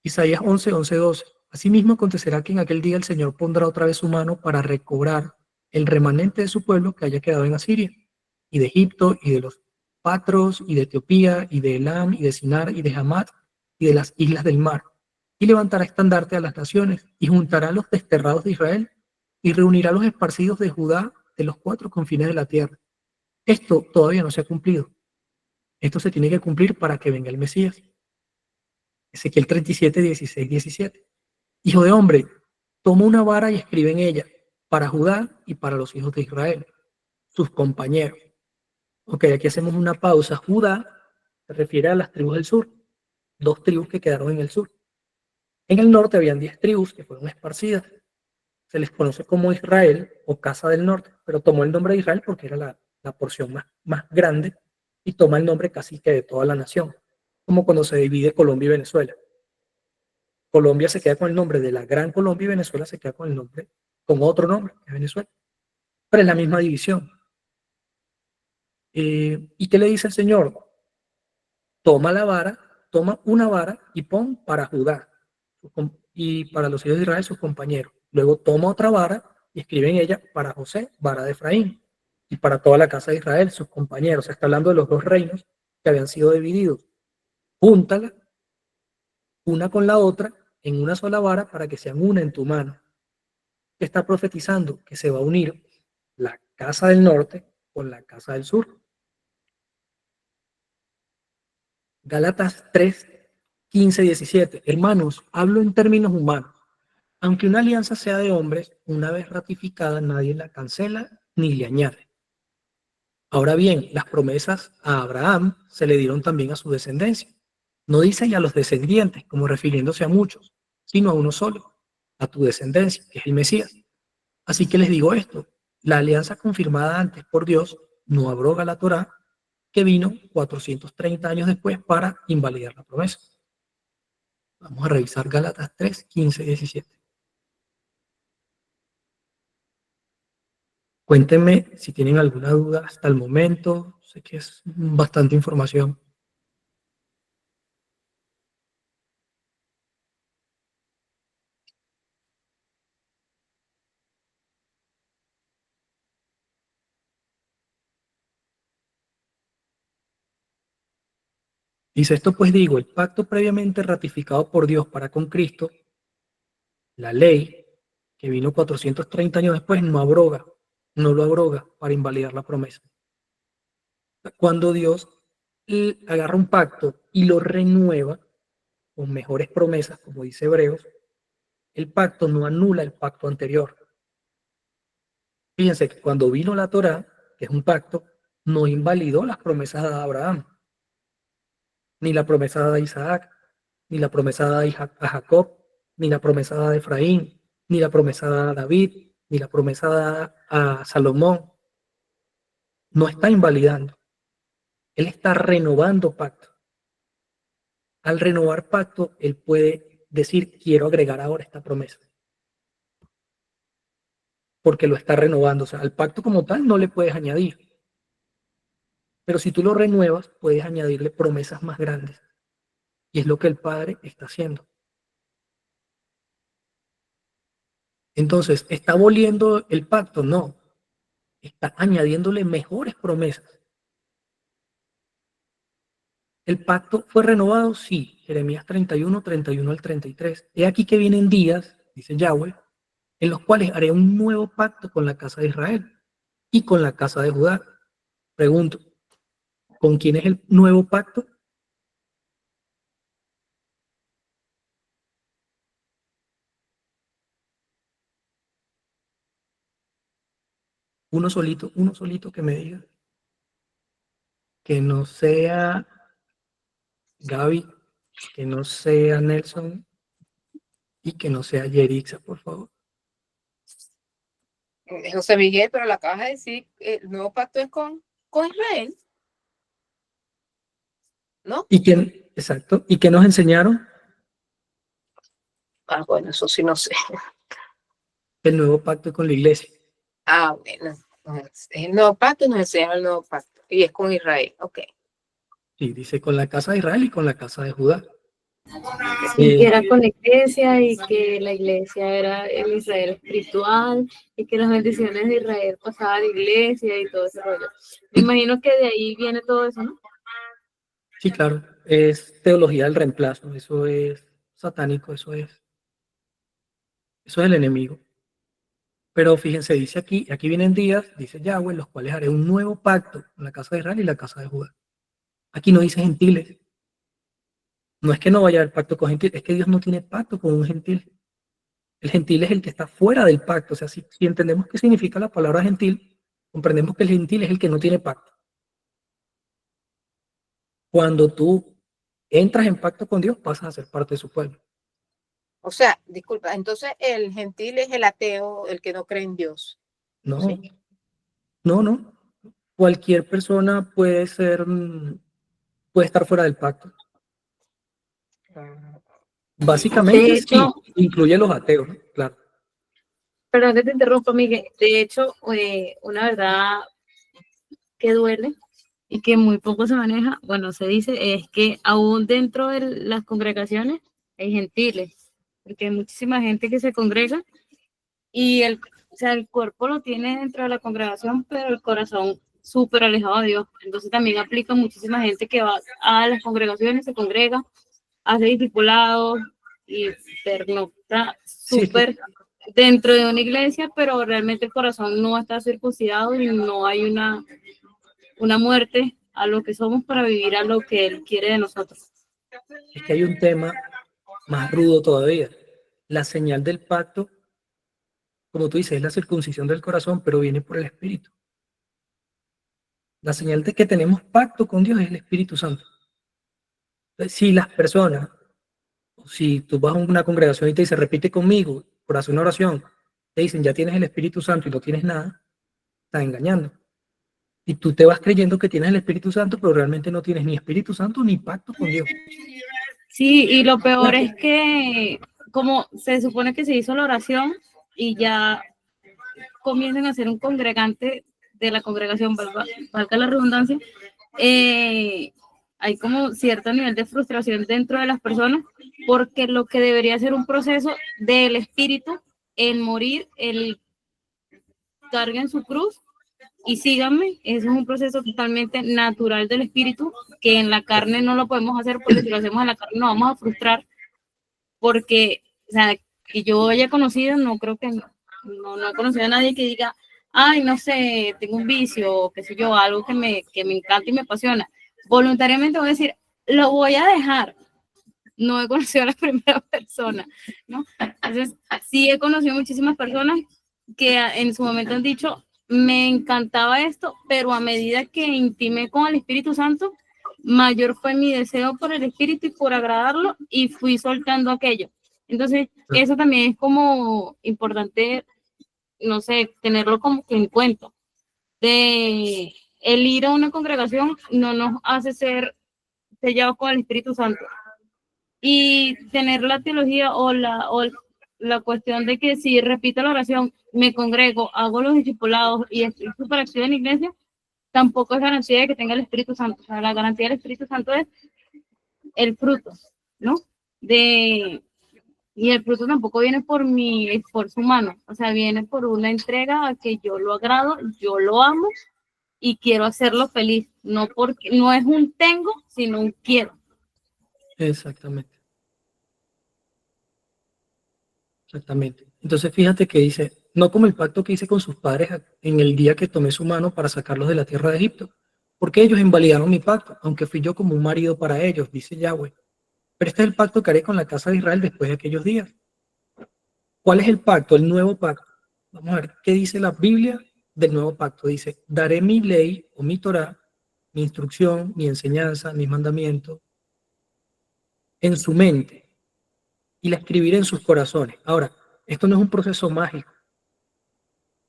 Speaker 1: Isaías 11:12. Asimismo acontecerá que en aquel día el Señor pondrá otra vez su mano para recobrar el remanente de su pueblo que haya quedado en Asiria, y de Egipto, y de los Patros, y de Etiopía, y de Elam, y de Sinar, y de Hamat, y de las islas del mar. Y levantará estandarte a las naciones, y juntará a los desterrados de Israel, y reunirá a los esparcidos de Judá de los 4 confines de la tierra. Esto todavía no se ha cumplido. Esto se tiene que cumplir para que venga el Mesías. Ezequiel 37:16-17. Hijo de hombre, toma una vara y escribe en ella, para Judá y para los hijos de Israel, sus compañeros. Ok, aquí hacemos una pausa. Judá se refiere a las tribus del sur, 2 tribus que quedaron en el sur. En el norte habían 10 tribus que fueron esparcidas. Se les conoce como Israel o Casa del Norte, pero tomó el nombre de Israel porque era la porción más grande y toma el nombre casi que de toda la nación, como cuando se divide Colombia y Venezuela. Colombia se queda con el nombre de la Gran Colombia y Venezuela se queda con el nombre, con otro nombre, que es Venezuela. Pero es la misma división. ¿Y qué le dice el Señor? Toma una vara y pon para Judá y para los hijos de Israel sus compañeros. Luego toma otra vara y escribe en ella para José, vara de Efraín, y para toda la casa de Israel, sus compañeros. Se está hablando de los 2 reinos que habían sido divididos. Júntala una con la otra en una sola vara para que sean una en tu mano. ¿Qué está profetizando? Que se va a unir la casa del norte con la casa del sur. Gálatas 3:15-17. Hermanos, hablo en términos humanos. Aunque una alianza sea de hombres, una vez ratificada, nadie la cancela ni le añade. Ahora bien, las promesas a Abraham se le dieron también a su descendencia. No dice ya a los descendientes, como refiriéndose a muchos, sino a uno solo, a tu descendencia, que es el Mesías. Así que les digo esto, la alianza confirmada antes por Dios no abroga la Torá, que vino 430 años después para invalidar la promesa. Vamos a revisar Gálatas 3:15-17. Cuéntenme si tienen alguna duda hasta el momento. Sé que es bastante información. Dice esto, pues digo, el pacto previamente ratificado por Dios para con Cristo, la ley que vino 430 años después, no lo abroga para invalidar la promesa. Cuando Dios agarra un pacto y lo renueva con mejores promesas, como dice Hebreos, el pacto no anula el pacto anterior. Fíjense que cuando vino la Torá, que es un pacto, no invalidó las promesas de Abraham, ni la promesa de Isaac, ni la promesa de a Jacob, ni la promesa de Efraín, ni la promesa de David, ni la promesa a Salomón. No está invalidando. Él está renovando pacto. Al renovar pacto, él puede decir, quiero agregar ahora esta promesa. Porque lo está renovando. O sea, al pacto como tal no le puedes añadir. Pero si tú lo renuevas, puedes añadirle promesas más grandes. Y es lo que el Padre está haciendo. Entonces, ¿está aboliendo el pacto? No. Está añadiéndole mejores promesas. ¿El pacto fue renovado? Sí. Jeremías 31 al 33. He aquí que vienen días, dice Yahweh, en los cuales haré un nuevo pacto con la casa de Israel y con la casa de Judá. Pregunto, ¿con quién es el nuevo pacto? Uno solito que me diga. Que no sea Gaby, que no sea Nelson y que no sea Yerixa, por favor.
Speaker 7: José Miguel, pero lo acabas de decir, el nuevo pacto es con Israel, ¿no?
Speaker 1: ¿Y quién? Exacto. ¿Y qué nos enseñaron?
Speaker 7: Ah, bueno, eso sí no sé.
Speaker 1: El nuevo pacto con la iglesia.
Speaker 7: Ah, bueno. Es el nuevo pacto nos enseña el nuevo pacto. Y es con Israel, ok.
Speaker 1: Sí, dice con la casa de Israel y con la casa de Judá.
Speaker 3: Sí, que era con la iglesia y que la iglesia era el Israel espiritual y que las bendiciones de Israel pasaban a la iglesia y todo ese rollo. Me imagino que de ahí viene todo eso, ¿no?
Speaker 1: Sí, claro. Es teología del reemplazo. Eso es satánico. Eso es el enemigo. Pero fíjense, dice aquí vienen días, dice Yahweh, los cuales haré un nuevo pacto con la casa de Israel y la casa de Judá. Aquí no dice gentiles. No es que no vaya a haber pacto con gentiles, es que Dios no tiene pacto con un gentil. El gentil es el que está fuera del pacto. O sea, si entendemos qué significa la palabra gentil, comprendemos que el gentil es el que no tiene pacto. Cuando tú entras en pacto con Dios, pasas a ser parte de su pueblo.
Speaker 7: O sea, disculpa, entonces el gentil es el ateo, el que no cree en Dios.
Speaker 1: No,
Speaker 7: ¿Sí?
Speaker 1: no. Cualquier persona puede estar fuera del pacto. Básicamente
Speaker 3: De
Speaker 1: sí,
Speaker 3: hecho,
Speaker 1: incluye los ateos, ¿no? Claro.
Speaker 3: perdón que te interrumpa, Miguel. De hecho, una verdad que duele y que muy poco se maneja, bueno, se dice, es que aún dentro de las congregaciones hay gentiles, porque hay muchísima gente que se congrega y o sea, el cuerpo lo tiene dentro de la congregación, pero el corazón súper alejado de Dios. Entonces también aplica muchísima gente que va a las congregaciones, se congrega, hace discipulados y pernocta
Speaker 1: Sí,
Speaker 3: súper dentro de una iglesia, pero realmente el corazón no está circuncidado y no hay una muerte a lo que somos para vivir a lo que Él quiere de nosotros.
Speaker 1: es que hay un tema más rudo todavía. La señal del pacto, como tú dices, es la circuncisión del corazón, pero viene por el Espíritu. La señal de que tenemos pacto con Dios es el Espíritu Santo. Entonces, si las personas, si tú vas a una congregación y te dice, repite conmigo, por hacer una oración, te dicen, ya tienes el Espíritu Santo y no tienes nada, estás engañando. Y tú te vas creyendo que tienes el Espíritu Santo, pero realmente no tienes ni Espíritu Santo ni pacto con Dios.
Speaker 3: Sí, y lo peor es que como se supone que se hizo la oración y ya comiencen a ser un congregante de la congregación, valga la redundancia, hay como cierto nivel de frustración dentro de las personas, porque lo que debería ser un proceso del espíritu, el morir, el carguen su cruz y síganme, eso es un proceso totalmente natural del espíritu, que en la carne no lo podemos hacer, porque si lo hacemos en la carne nos vamos a frustrar, porque, o sea, que yo haya conocido, no creo que no he conocido a nadie que diga, ay, no sé, tengo un vicio, o qué sé yo, algo que me encanta y me apasiona. Voluntariamente voy a decir, lo voy a dejar. No he conocido a la primera persona, ¿no? Entonces, sí he conocido muchísimas personas que en su momento han dicho, me encantaba esto, pero a medida que intimé con el Espíritu Santo, mayor fue mi deseo por el Espíritu y por agradarlo, y fui soltando aquello. Entonces, eso también es como importante, no sé, tenerlo como que en cuenta. De el ir a una congregación no nos hace ser sellados con el Espíritu Santo. Y tener la teología o la cuestión de que si repito la oración, me congrego, hago los discipulados y estoy súper activa en la iglesia, tampoco es garantía de que tenga el Espíritu Santo. O sea, la garantía del Espíritu Santo es el fruto, ¿no? Y el fruto tampoco viene por mi esfuerzo humano, o sea, viene por una entrega a que yo lo agrado, yo lo amo y quiero hacerlo feliz. No, porque, no es un tengo, sino un quiero.
Speaker 1: Exactamente. Exactamente. Entonces fíjate que dice, no como el pacto que hice con sus padres en el día que tomé su mano para sacarlos de la tierra de Egipto, porque ellos invalidaron mi pacto, aunque fui yo como un marido para ellos, dice Yahweh. Pero este es el pacto que haré con la casa de Israel después de aquellos días. ¿Cuál es el pacto? El nuevo pacto. Vamos a ver qué dice la Biblia del nuevo pacto. Dice, daré mi ley o mi Torah, mi instrucción, mi enseñanza, mis mandamientos en su mente y la escribiré en sus corazones. Ahora, esto no es un proceso mágico.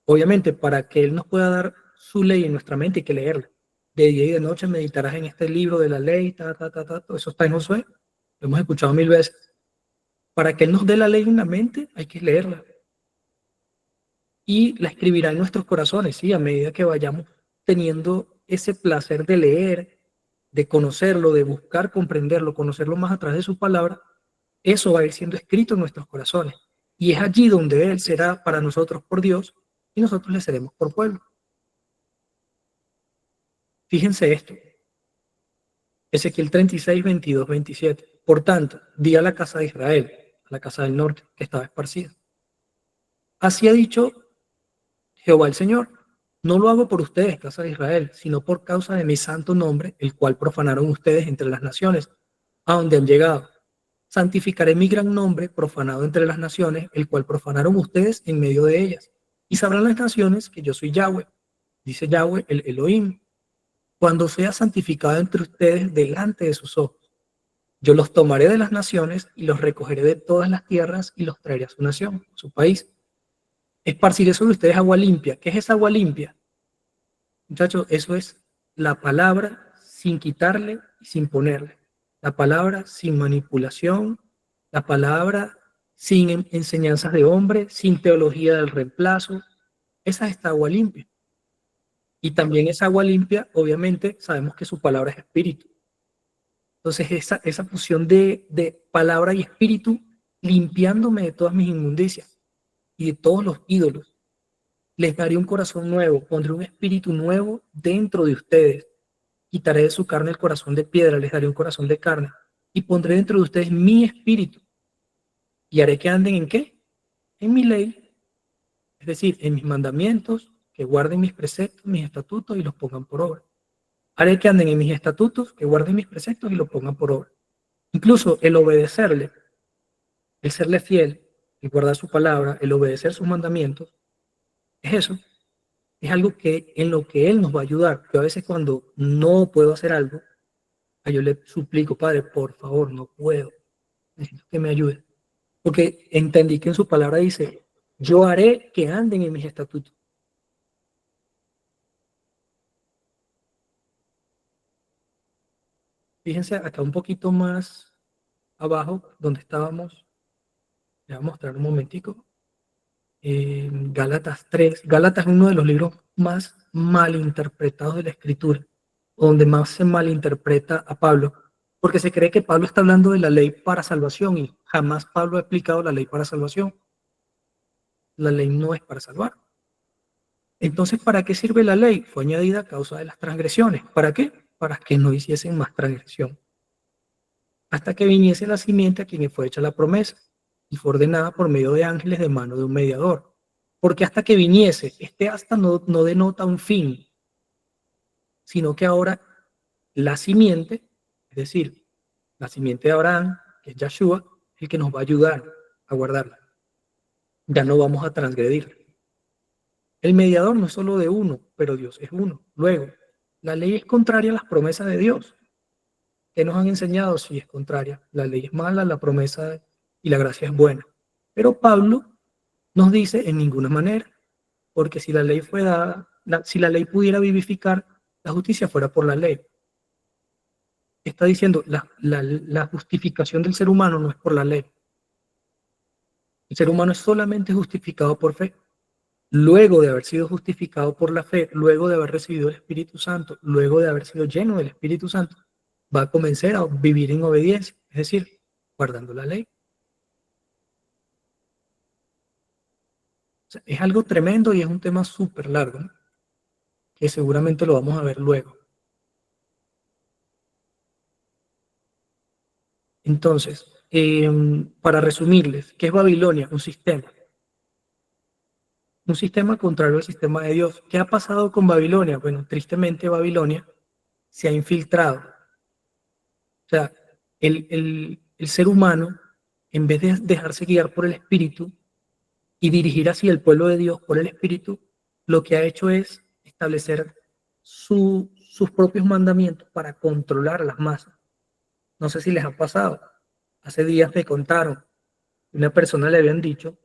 Speaker 1: Obviamente, para que Él nos pueda dar su ley en nuestra mente hay que leerla. De día y de noche meditarás en este libro de la ley, todo eso está en Josué. Lo hemos escuchado 1000 veces. Para que Él nos dé la ley en la mente hay que leerla. Y la escribirá en nuestros corazones, ¿sí? A medida que vayamos teniendo ese placer de leer, de conocerlo, de buscar comprenderlo, conocerlo más a través de su palabra, eso va a ir siendo escrito en nuestros corazones. Y es allí donde Él será para nosotros por Dios y nosotros le seremos por pueblo. Fíjense esto. Ezequiel 36, 22, 27. Por tanto, di a la casa de Israel, a la casa del norte, que estaba esparcida. Así ha dicho Jehová el Señor. No lo hago por ustedes, casa de Israel, sino por causa de mi santo nombre, el cual profanaron ustedes entre las naciones, a donde han llegado. Santificaré mi gran nombre, profanado entre las naciones, el cual profanaron ustedes en medio de ellas. Y sabrán las naciones que yo soy Yahweh, dice Yahweh el Elohim, cuando sea santificado entre ustedes delante de sus ojos. Yo los tomaré de las naciones y los recogeré de todas las tierras y los traeré a su nación, a su país. Esparciré sobre ustedes agua limpia. ¿Qué es esa agua limpia? Muchachos, eso es la palabra sin quitarle y sin ponerle. La palabra sin manipulación, la palabra sin enseñanzas de hombre, sin teología del reemplazo. Esa es esta agua limpia. Y también esa agua limpia, obviamente, sabemos que su palabra es espíritu. Entonces, esa fusión de palabra y espíritu, limpiándome de todas mis inmundicias y de todos los ídolos, les daré un corazón nuevo, pondré un espíritu nuevo dentro de ustedes, quitaré de su carne el corazón de piedra, les daré un corazón de carne y pondré dentro de ustedes mi espíritu y haré que anden en qué? En mi ley, es decir, en mis mandamientos, que guarden mis preceptos, mis estatutos y los pongan por obra. Haré que anden en mis estatutos, que guarden mis preceptos y los pongan por obra. Incluso el obedecerle, el serle fiel, el guardar su palabra, el obedecer sus mandamientos, es eso. Es algo que en lo que Él nos va a ayudar. Yo a veces cuando no puedo hacer algo, yo le suplico, Padre, por favor, no puedo. Necesito que me ayude. Porque entendí que en su palabra dice, yo haré que anden en mis estatutos. Fíjense acá un poquito más abajo, donde estábamos. Les voy a mostrar un momentico. Gálatas 3. Gálatas es uno de los libros más mal interpretados de la Escritura, donde más se malinterpreta a Pablo, porque se cree que Pablo está hablando de la ley para salvación y jamás Pablo ha explicado la ley para salvación. La ley no es para salvar. Entonces, ¿para qué sirve la ley? Fue añadida a causa de las transgresiones. ¿Para qué? Para que no hiciesen más transgresión. Hasta que viniese la simiente a quien fue hecha la promesa y fue ordenada por medio de ángeles de mano de un mediador. Porque hasta que viniese, este hasta no denota un fin, sino que ahora la simiente, es decir, la simiente de Abraham, que es Yahshua, es el que nos va a ayudar a guardarla. Ya no vamos a transgredir. El mediador no es solo de uno, pero Dios es uno. Luego, la ley es contraria a las promesas de Dios. ¿Qué nos han enseñado? Si es contraria. La ley es mala, la promesa y la gracia es buena. Pero Pablo nos dice en ninguna manera, porque si la ley fue dada, si la ley pudiera vivificar, la justicia fuera por la ley. Está diciendo, la justificación del ser humano no es por la ley. El ser humano es solamente justificado por fe. Luego de haber sido justificado por la fe, luego de haber recibido el Espíritu Santo, luego de haber sido lleno del Espíritu Santo, va a comenzar a vivir en obediencia, es decir, guardando la ley. O sea, es algo tremendo y es un tema súper largo, ¿no? Que seguramente lo vamos a ver luego. Entonces, para resumirles, ¿qué es Babilonia? Un sistema contrario al sistema de Dios. ¿Qué ha pasado con Babilonia? Bueno, tristemente Babilonia se ha infiltrado. O sea, el ser humano, en vez de dejarse guiar por el Espíritu y dirigir hacia el pueblo de Dios por el Espíritu, lo que ha hecho es establecer sus propios mandamientos para controlar a las masas. No sé si les ha pasado. Hace días me contaron, una persona le habían dicho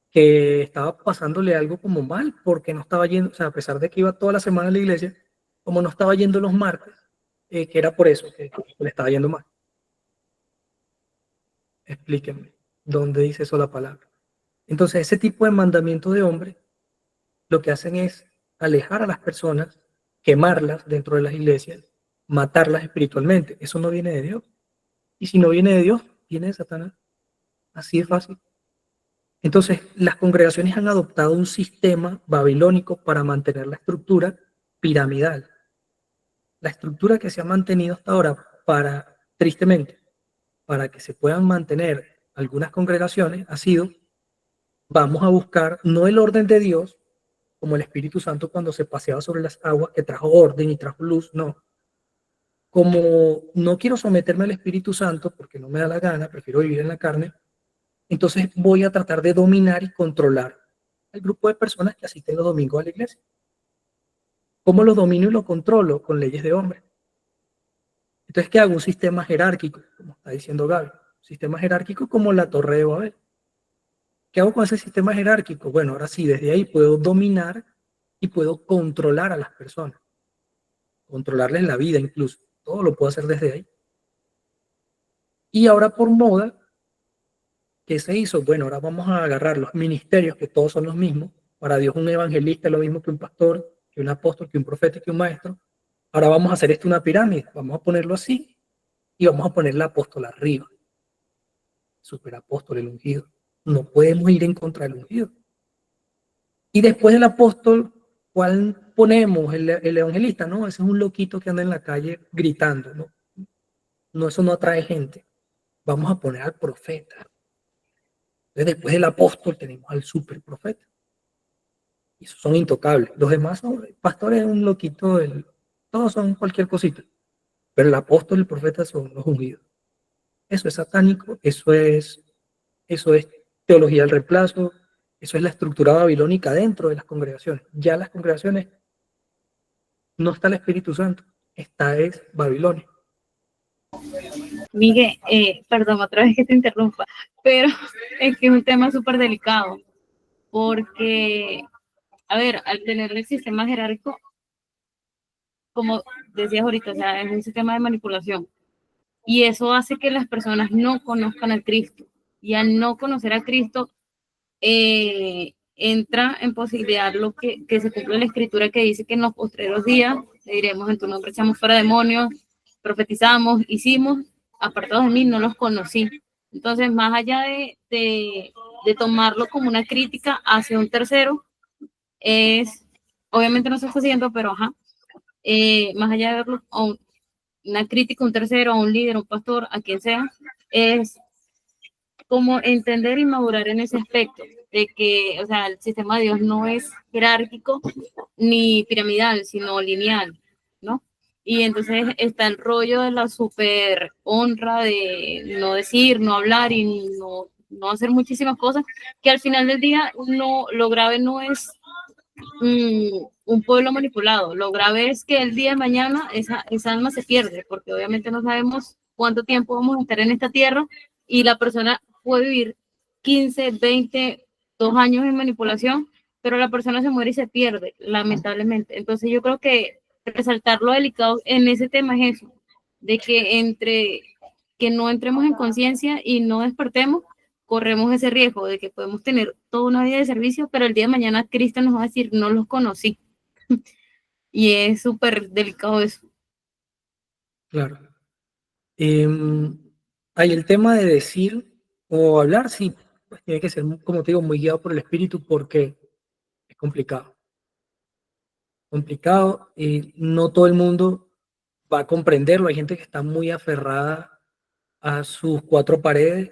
Speaker 1: que estaba pasándole algo como mal porque no estaba yendo, o sea, a pesar de que iba toda la semana a la iglesia, como no estaba yendo los martes, que era por eso que le estaba yendo mal. Explíquenme, ¿dónde dice eso la palabra? Entonces, ese tipo de mandamientos de hombre lo que hacen es alejar a las personas, quemarlas dentro de las iglesias, matarlas espiritualmente. Eso no viene de Dios. Y si no viene de Dios, viene de Satanás. Así de fácil. Entonces, las congregaciones han adoptado un sistema babilónico para mantener la estructura piramidal. La estructura que se ha mantenido hasta ahora tristemente, para que se puedan mantener algunas congregaciones, ha sido, vamos a buscar no el orden de Dios, como el Espíritu Santo cuando se paseaba sobre las aguas, que trajo orden y trajo luz, no. Como no quiero someterme al Espíritu Santo, porque no me da la gana, prefiero vivir en la carne, entonces voy a tratar de dominar y controlar al grupo de personas que asisten los domingos a la iglesia. ¿Cómo lo domino y lo controlo? Con leyes de hombre. Entonces, ¿qué hago? Un sistema jerárquico, como está diciendo Gaby. Un sistema jerárquico como la Torre de Babel. ¿Qué hago con ese sistema jerárquico? Bueno, ahora sí, desde ahí puedo dominar y puedo controlar a las personas. Controlarles la vida incluso. Todo lo puedo hacer desde ahí. Y ahora por moda, ¿qué se hizo? Bueno, ahora vamos a agarrar los ministerios, que todos son los mismos. Para Dios un evangelista es lo mismo que un pastor, que un apóstol, que un profeta, que un maestro. Ahora vamos a hacer esto una pirámide. Vamos a ponerlo así y vamos a poner el apóstol arriba. Superapóstol, el ungido. No podemos ir en contra del ungido. Y después del apóstol, ¿cuál ponemos? El evangelista, ¿no? Ese es un loquito que anda en la calle gritando, ¿no? No, eso no atrae gente. Vamos a poner al profeta. Entonces, después del apóstol tenemos al superprofeta. Y esos son intocables. Los demás son pastores, un loquito, todos son cualquier cosita. Pero el apóstol y el profeta son los ungidos. Eso es satánico, eso es teología del reemplazo, eso es la estructura babilónica dentro de las congregaciones. Ya las congregaciones no está el Espíritu Santo, es Babilonia.
Speaker 3: Miguel, perdón, otra vez que te interrumpa, pero es que es un tema súper delicado, porque, a ver, al tener el sistema jerárquico, como decías ahorita, o sea, es un sistema de manipulación, y eso hace que las personas no conozcan a Cristo, y al no conocer a Cristo, entra en posibilidad lo que se cumple en la escritura que dice que en los postreros días le diremos en tu nombre echamos fuera demonios, profetizamos, hicimos, apartados de mí, no los conocí. Entonces, más allá de tomarlo como una crítica hacia un tercero, es, obviamente no se está haciendo, pero ajá, más allá de verlo a una crítica a un tercero, a un líder, a un pastor, a quien sea, es como entender y madurar en ese aspecto, de que, o sea, el sistema de Dios no es jerárquico ni piramidal, sino lineal, ¿no? Y entonces está el rollo de la super honra de no decir, no hablar y no hacer muchísimas cosas, que al final del día no, lo grave no es un pueblo manipulado, lo grave es que el día de mañana esa alma se pierde, porque obviamente no sabemos cuánto tiempo vamos a estar en esta tierra y la persona puede vivir 15, 20, 2 años en manipulación, pero la persona se muere y se pierde, lamentablemente. Entonces yo creo que resaltar lo delicado en ese tema es eso, de que entre que no entremos en conciencia y no despertemos, corremos ese riesgo de que podemos tener toda una vida de servicio, pero el día de mañana Cristo nos va a decir, no los conocí. Y es súper delicado eso.
Speaker 1: Claro. Hay el tema de decir o hablar, sí, pues tiene que ser, como te digo, muy guiado por el espíritu porque es complicado. Complicado, no todo el mundo va a comprenderlo. Hay gente que está muy aferrada a sus cuatro paredes,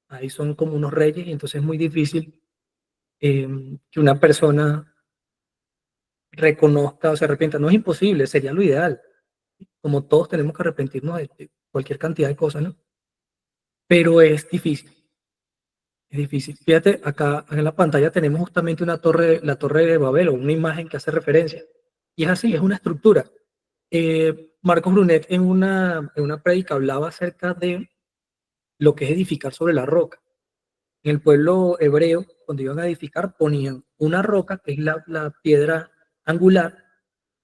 Speaker 1: ahí son como unos reyes, y entonces es muy difícil que una persona reconozca o se arrepienta. No es imposible, sería lo ideal. Como todos tenemos que arrepentirnos de cualquier cantidad de cosas, ¿no? Pero es difícil. Es difícil. Fíjate, acá en la pantalla tenemos justamente la torre de Babel, o una imagen que hace referencia. Y es así, es una estructura. Marcos Brunet en una prédica hablaba acerca de lo que es edificar sobre la roca. En el pueblo hebreo, cuando iban a edificar, ponían una roca, que es la piedra angular,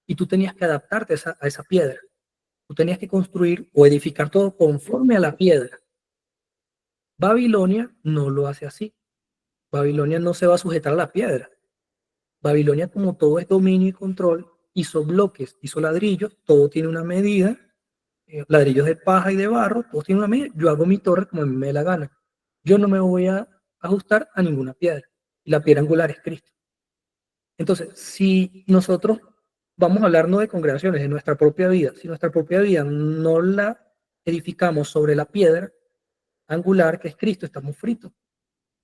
Speaker 1: y tú tenías que adaptarte a esa piedra. Tú tenías que construir o edificar todo conforme a la piedra. Babilonia no lo hace así. Babilonia no se va a sujetar a la piedra. Babilonia, como todo es dominio y control, hizo bloques, hizo ladrillos, todo tiene una medida, ladrillos de paja y de barro, todos tienen una medida. Yo hago mi torre como a mí me dé la gana. Yo no me voy a ajustar a ninguna piedra. Y la piedra angular es Cristo. Entonces, si nosotros vamos a hablar no de congregaciones, de nuestra propia vida, si nuestra propia vida no la edificamos sobre la piedra angular que es Cristo, estamos fritos.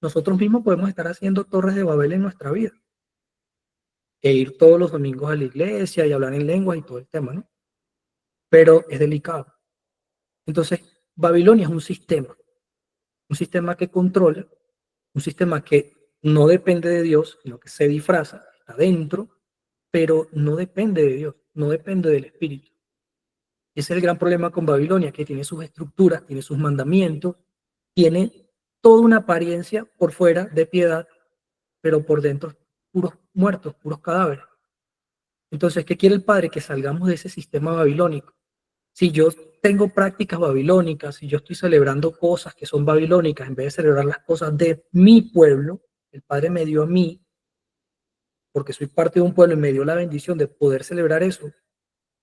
Speaker 1: Nosotros mismos podemos estar haciendo torres de Babel en nuestra vida e ir todos los domingos a la iglesia y hablar en lenguas y todo el tema, ¿no? Pero es delicado. Entonces, Babilonia es un sistema que controla, un sistema que no depende de Dios, sino que se disfraza, está dentro, pero no depende de Dios, no depende del Espíritu. Ese es el gran problema con Babilonia, que tiene sus estructuras, tiene sus mandamientos, tiene toda una apariencia por fuera de piedad, pero por dentro puros muertos, puros cadáveres. Entonces, ¿qué quiere el Padre? Que salgamos de ese sistema babilónico. Si yo tengo prácticas babilónicas, si yo estoy celebrando cosas que son babilónicas, en vez de celebrar las cosas de mi pueblo, el Padre me dio a mí, porque soy parte de un pueblo y me dio la bendición de poder celebrar eso,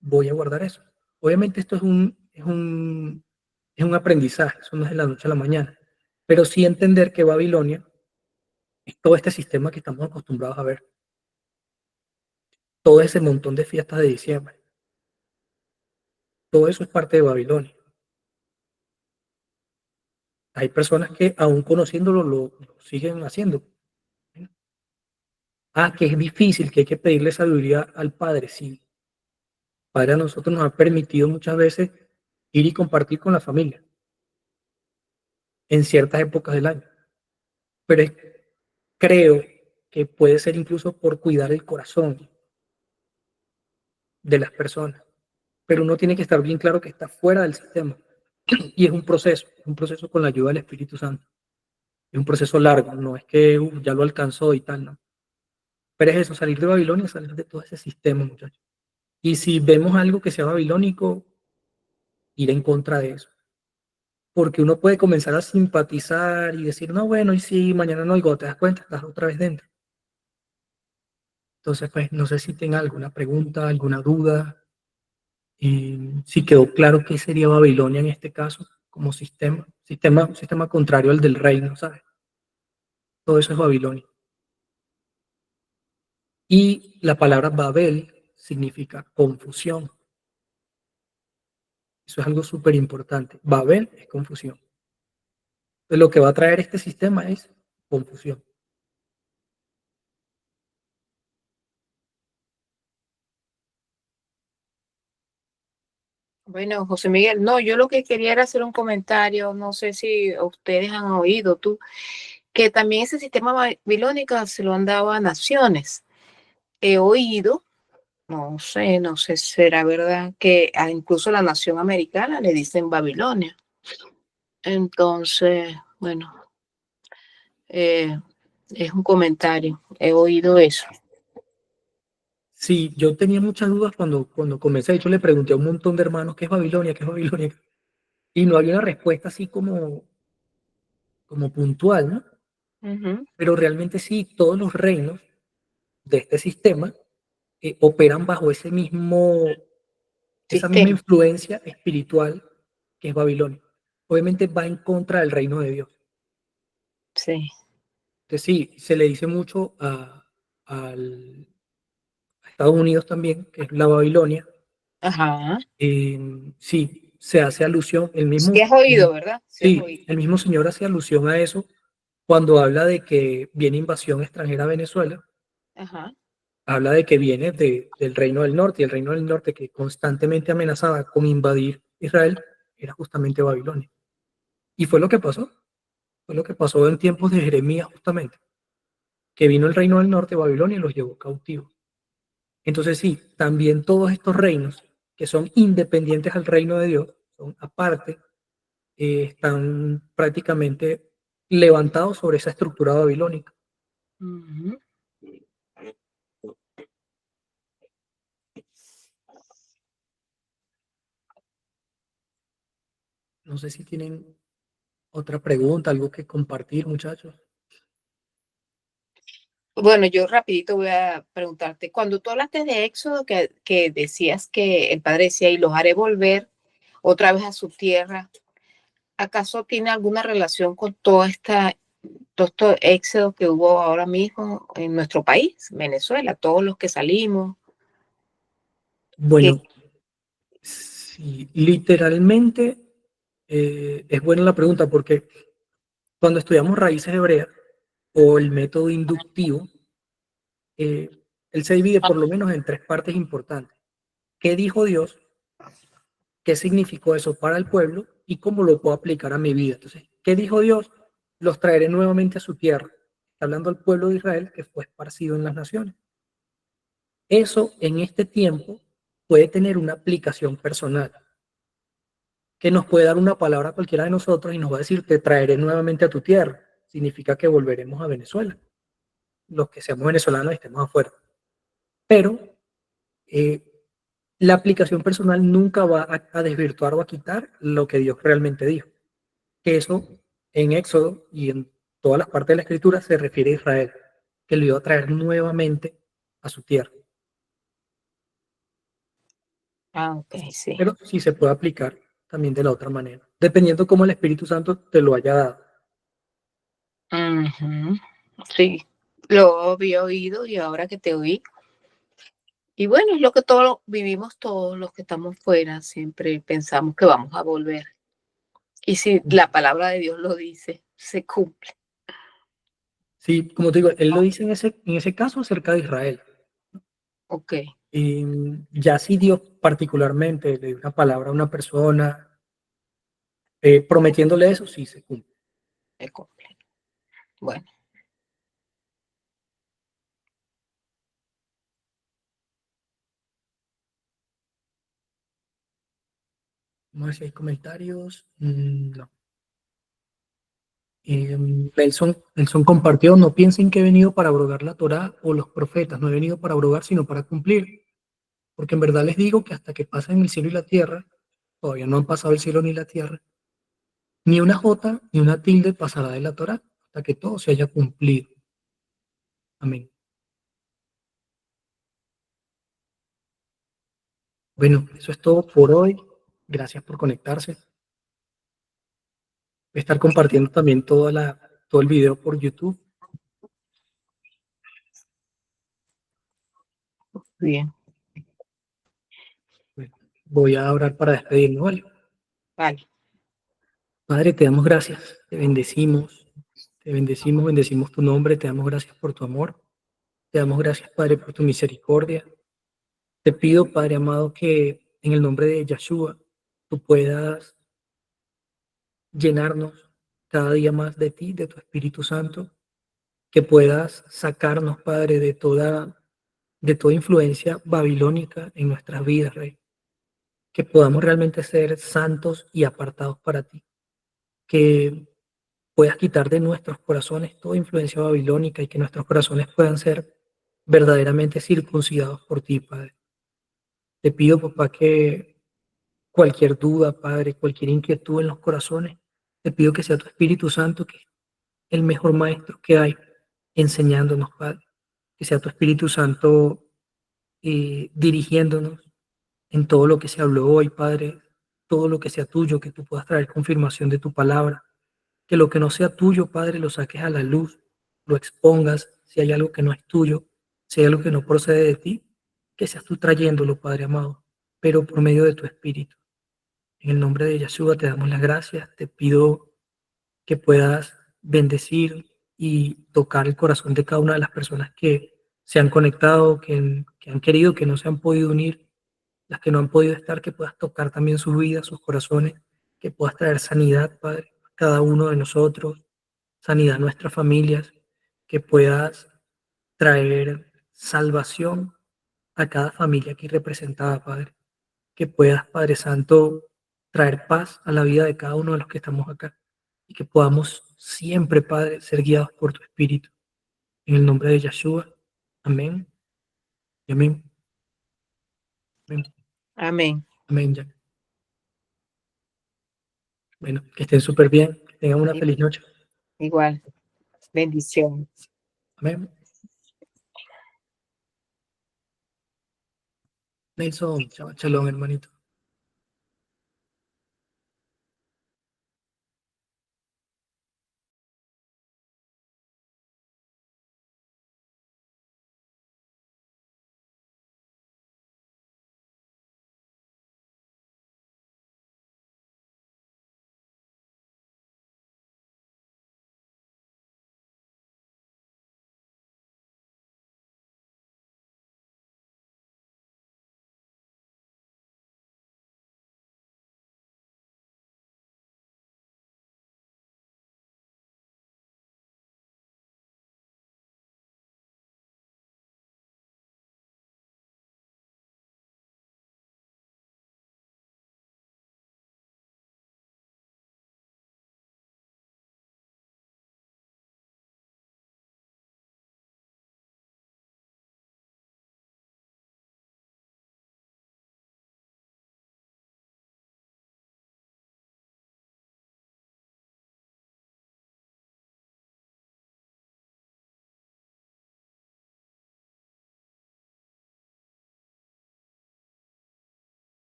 Speaker 1: voy a guardar eso. Obviamente esto es un aprendizaje, eso no es de la noche a la mañana, pero sí entender que Babilonia es todo este sistema que estamos acostumbrados a ver, todo ese montón de fiestas de diciembre, todo eso es parte de Babilonia. Hay personas que aún conociéndolo lo siguen haciendo. Que es difícil, que hay que pedirle sabiduría al Padre, sí. El Padre a nosotros nos ha permitido muchas veces ir y compartir con la familia en ciertas épocas del año. Pero creo que puede ser incluso por cuidar el corazón de las personas. Pero uno tiene que estar bien claro que está fuera del sistema. Y es un proceso con la ayuda del Espíritu Santo. Es un proceso largo, no es que ya lo alcanzó y tal, no. Pero es eso, salir de Babilonia, salir de todo ese sistema, muchachos. Y si vemos algo que sea babilónico, ir en contra de eso. porque uno puede comenzar a simpatizar y decir, no, bueno, y sí, mañana no, y cuando te das cuenta, estás otra vez dentro. Entonces, pues, no sé si tenga alguna pregunta, alguna duda, si quedó claro qué sería Babilonia en este caso, como un sistema contrario al del reino, ¿sabes? Todo eso es Babilonia. Y la palabra Babel significa confusión. Eso es algo súper importante. Babel es confusión. Entonces, lo que va a traer este sistema es confusión.
Speaker 7: Bueno, José Miguel, no, yo lo que quería era hacer un comentario, no sé si ustedes han oído tú, que también ese sistema babilónico se lo han dado a naciones. He oído, no sé si será verdad, que incluso a la nación americana le dicen Babilonia. Entonces, bueno, eh, es un comentario, he oído eso.
Speaker 1: Sí, yo tenía muchas dudas cuando comencé. De hecho, le pregunté a un montón de hermanos qué es Babilonia, qué es Babilonia. Y no había una respuesta así como puntual, ¿no?
Speaker 7: Ujú.
Speaker 1: Pero realmente sí, todos los reinos de este sistema operan bajo esa misma
Speaker 7: Sistema,
Speaker 1: influencia espiritual que es Babilonia. Obviamente va en contra del reino de Dios.
Speaker 7: sí.
Speaker 1: Entonces sí, se le dice mucho a Estados Unidos también, que es la Babilonia.
Speaker 7: Ajá.
Speaker 1: Sí, se hace alusión,
Speaker 7: Sí has oído, ¿verdad? Sí has
Speaker 1: sí,
Speaker 7: oído.
Speaker 1: el mismo señor hace alusión a eso cuando habla de que viene invasión extranjera a Venezuela.
Speaker 7: Ajá.
Speaker 1: Habla de que viene del Reino del Norte, y el Reino del Norte que constantemente amenazaba con invadir Israel era justamente Babilonia. Y fue lo que pasó en tiempos de Jeremías justamente, que vino el Reino del Norte, Babilonia, y los llevó cautivos. Entonces sí, también todos estos reinos que son independientes al reino de Dios, son aparte, están prácticamente levantados sobre esa estructura babilónica.
Speaker 7: Ujú.
Speaker 1: No sé si tienen otra pregunta, algo que compartir, muchachos.
Speaker 7: Bueno, yo rapidito voy a preguntarte, cuando tú hablaste de Éxodo, que decías que el Padre decía, y los haré volver otra vez a su tierra, ¿acaso tiene alguna relación con todo este éxodo que hubo ahora mismo en nuestro país, Venezuela, todos los que salimos? Que,
Speaker 1: Bueno, sí, literalmente es buena la pregunta porque cuando estudiamos raíces hebreas o el método inductivo, eh, él se divide por lo menos en tres partes importantes. ¿Qué dijo Dios? ¿Qué significó eso para el pueblo? ¿Y cómo lo puedo aplicar a mi vida? Entonces, ¿qué dijo Dios? Los traeré nuevamente a su tierra. Está hablando al pueblo de Israel que fue esparcido en las naciones. Eso en este tiempo puede tener una aplicación personal, que nos puede dar una palabra a cualquiera de nosotros y nos va a decir, te traeré nuevamente a tu tierra. Significa que volveremos a Venezuela, los que seamos venezolanos y estemos afuera. Pero eh, la aplicación personal nunca va a desvirtuar o a quitar lo que Dios realmente dijo. Que eso en Éxodo y en todas las partes de la escritura se refiere a Israel, que lo iba a traer nuevamente a su tierra.
Speaker 7: ok, sí.
Speaker 1: Pero sí se puede aplicar también de la otra manera, dependiendo cómo el Espíritu Santo te lo haya dado.
Speaker 7: Ujú. Sí, lo había oído y ahora que te oí. Y bueno, es lo que todos vivimos, todos los que estamos fuera, siempre pensamos que vamos a volver. Y si la palabra de Dios lo dice, se cumple.
Speaker 1: Sí, como te digo, él lo dice en ese caso acerca de Israel.
Speaker 7: Ok,
Speaker 1: Y ya si Dios particularmente le dio una palabra a una persona prometiéndole eso, sí se cumple.
Speaker 7: se cumple. Bueno,
Speaker 1: No sé si hay comentarios. No. Nelson compartió, no piensen que he venido para abrogar la Torá o los profetas, no he venido para abrogar, sino para cumplir. Porque en verdad les digo que hasta que pasen el cielo y la tierra, todavía no han pasado el cielo ni la tierra, Ni una jota ni una tilde pasará de la Torá hasta que todo se haya cumplido. Amén. Bueno, eso es todo por hoy. Gracias por conectarse. Voy a estar compartiendo también todo el video por YouTube.
Speaker 7: Bien,
Speaker 1: Bueno, voy a orar para despedirnos, ¿vale?
Speaker 7: vale.
Speaker 1: Padre, te damos gracias, te bendecimos, bendecimos tu nombre, te damos gracias por tu amor, te damos gracias, Padre, por tu misericordia. Te pido, Padre amado, que en el nombre de Yeshua tú puedas llenarnos cada día más de ti, de tu Espíritu Santo, que puedas sacarnos, Padre, de toda influencia babilónica en nuestras vidas, Rey, que podamos realmente ser santos y apartados para ti, que puedas quitar de nuestros corazones toda influencia babilónica y que nuestros corazones puedan ser verdaderamente circuncidados por ti, Padre. Te pido, papá, que cualquier duda, Padre, cualquier inquietud en los corazones, te pido que sea tu Espíritu Santo, que es el mejor maestro que hay, enseñándonos, Padre. Que sea tu Espíritu Santo dirigiéndonos en todo lo que se habló hoy, Padre, todo lo que sea tuyo, que tú puedas traer confirmación de tu palabra. Que lo que no sea tuyo, Padre, lo saques a la luz, lo expongas, si hay algo que no es tuyo, si hay algo que no procede de ti, que seas tú trayéndolo, Padre amado, pero por medio de tu Espíritu. En el nombre de Yeshua te damos las gracias, te pido que puedas bendecir y tocar el corazón de cada una de las personas que se han conectado, que han querido, que no se han podido unir, las que no han podido estar, que puedas tocar también sus vidas, sus corazones, que puedas traer sanidad, Padre, a cada uno de nosotros, sanidad a nuestras familias, que puedas traer salvación a cada familia aquí representada, Padre, que puedas, Padre Santo, traer paz a la vida de cada uno de los que estamos acá y que podamos siempre, Padre, ser guiados por tu Espíritu. En el nombre de Yeshua, amén, y amén, amén,
Speaker 7: Amén.
Speaker 1: amén, Jack. Bueno, que estén súper bien, que tengan una feliz noche.
Speaker 7: Igual. Bendiciones.
Speaker 1: Amén. Nelson, shalom, hermanito.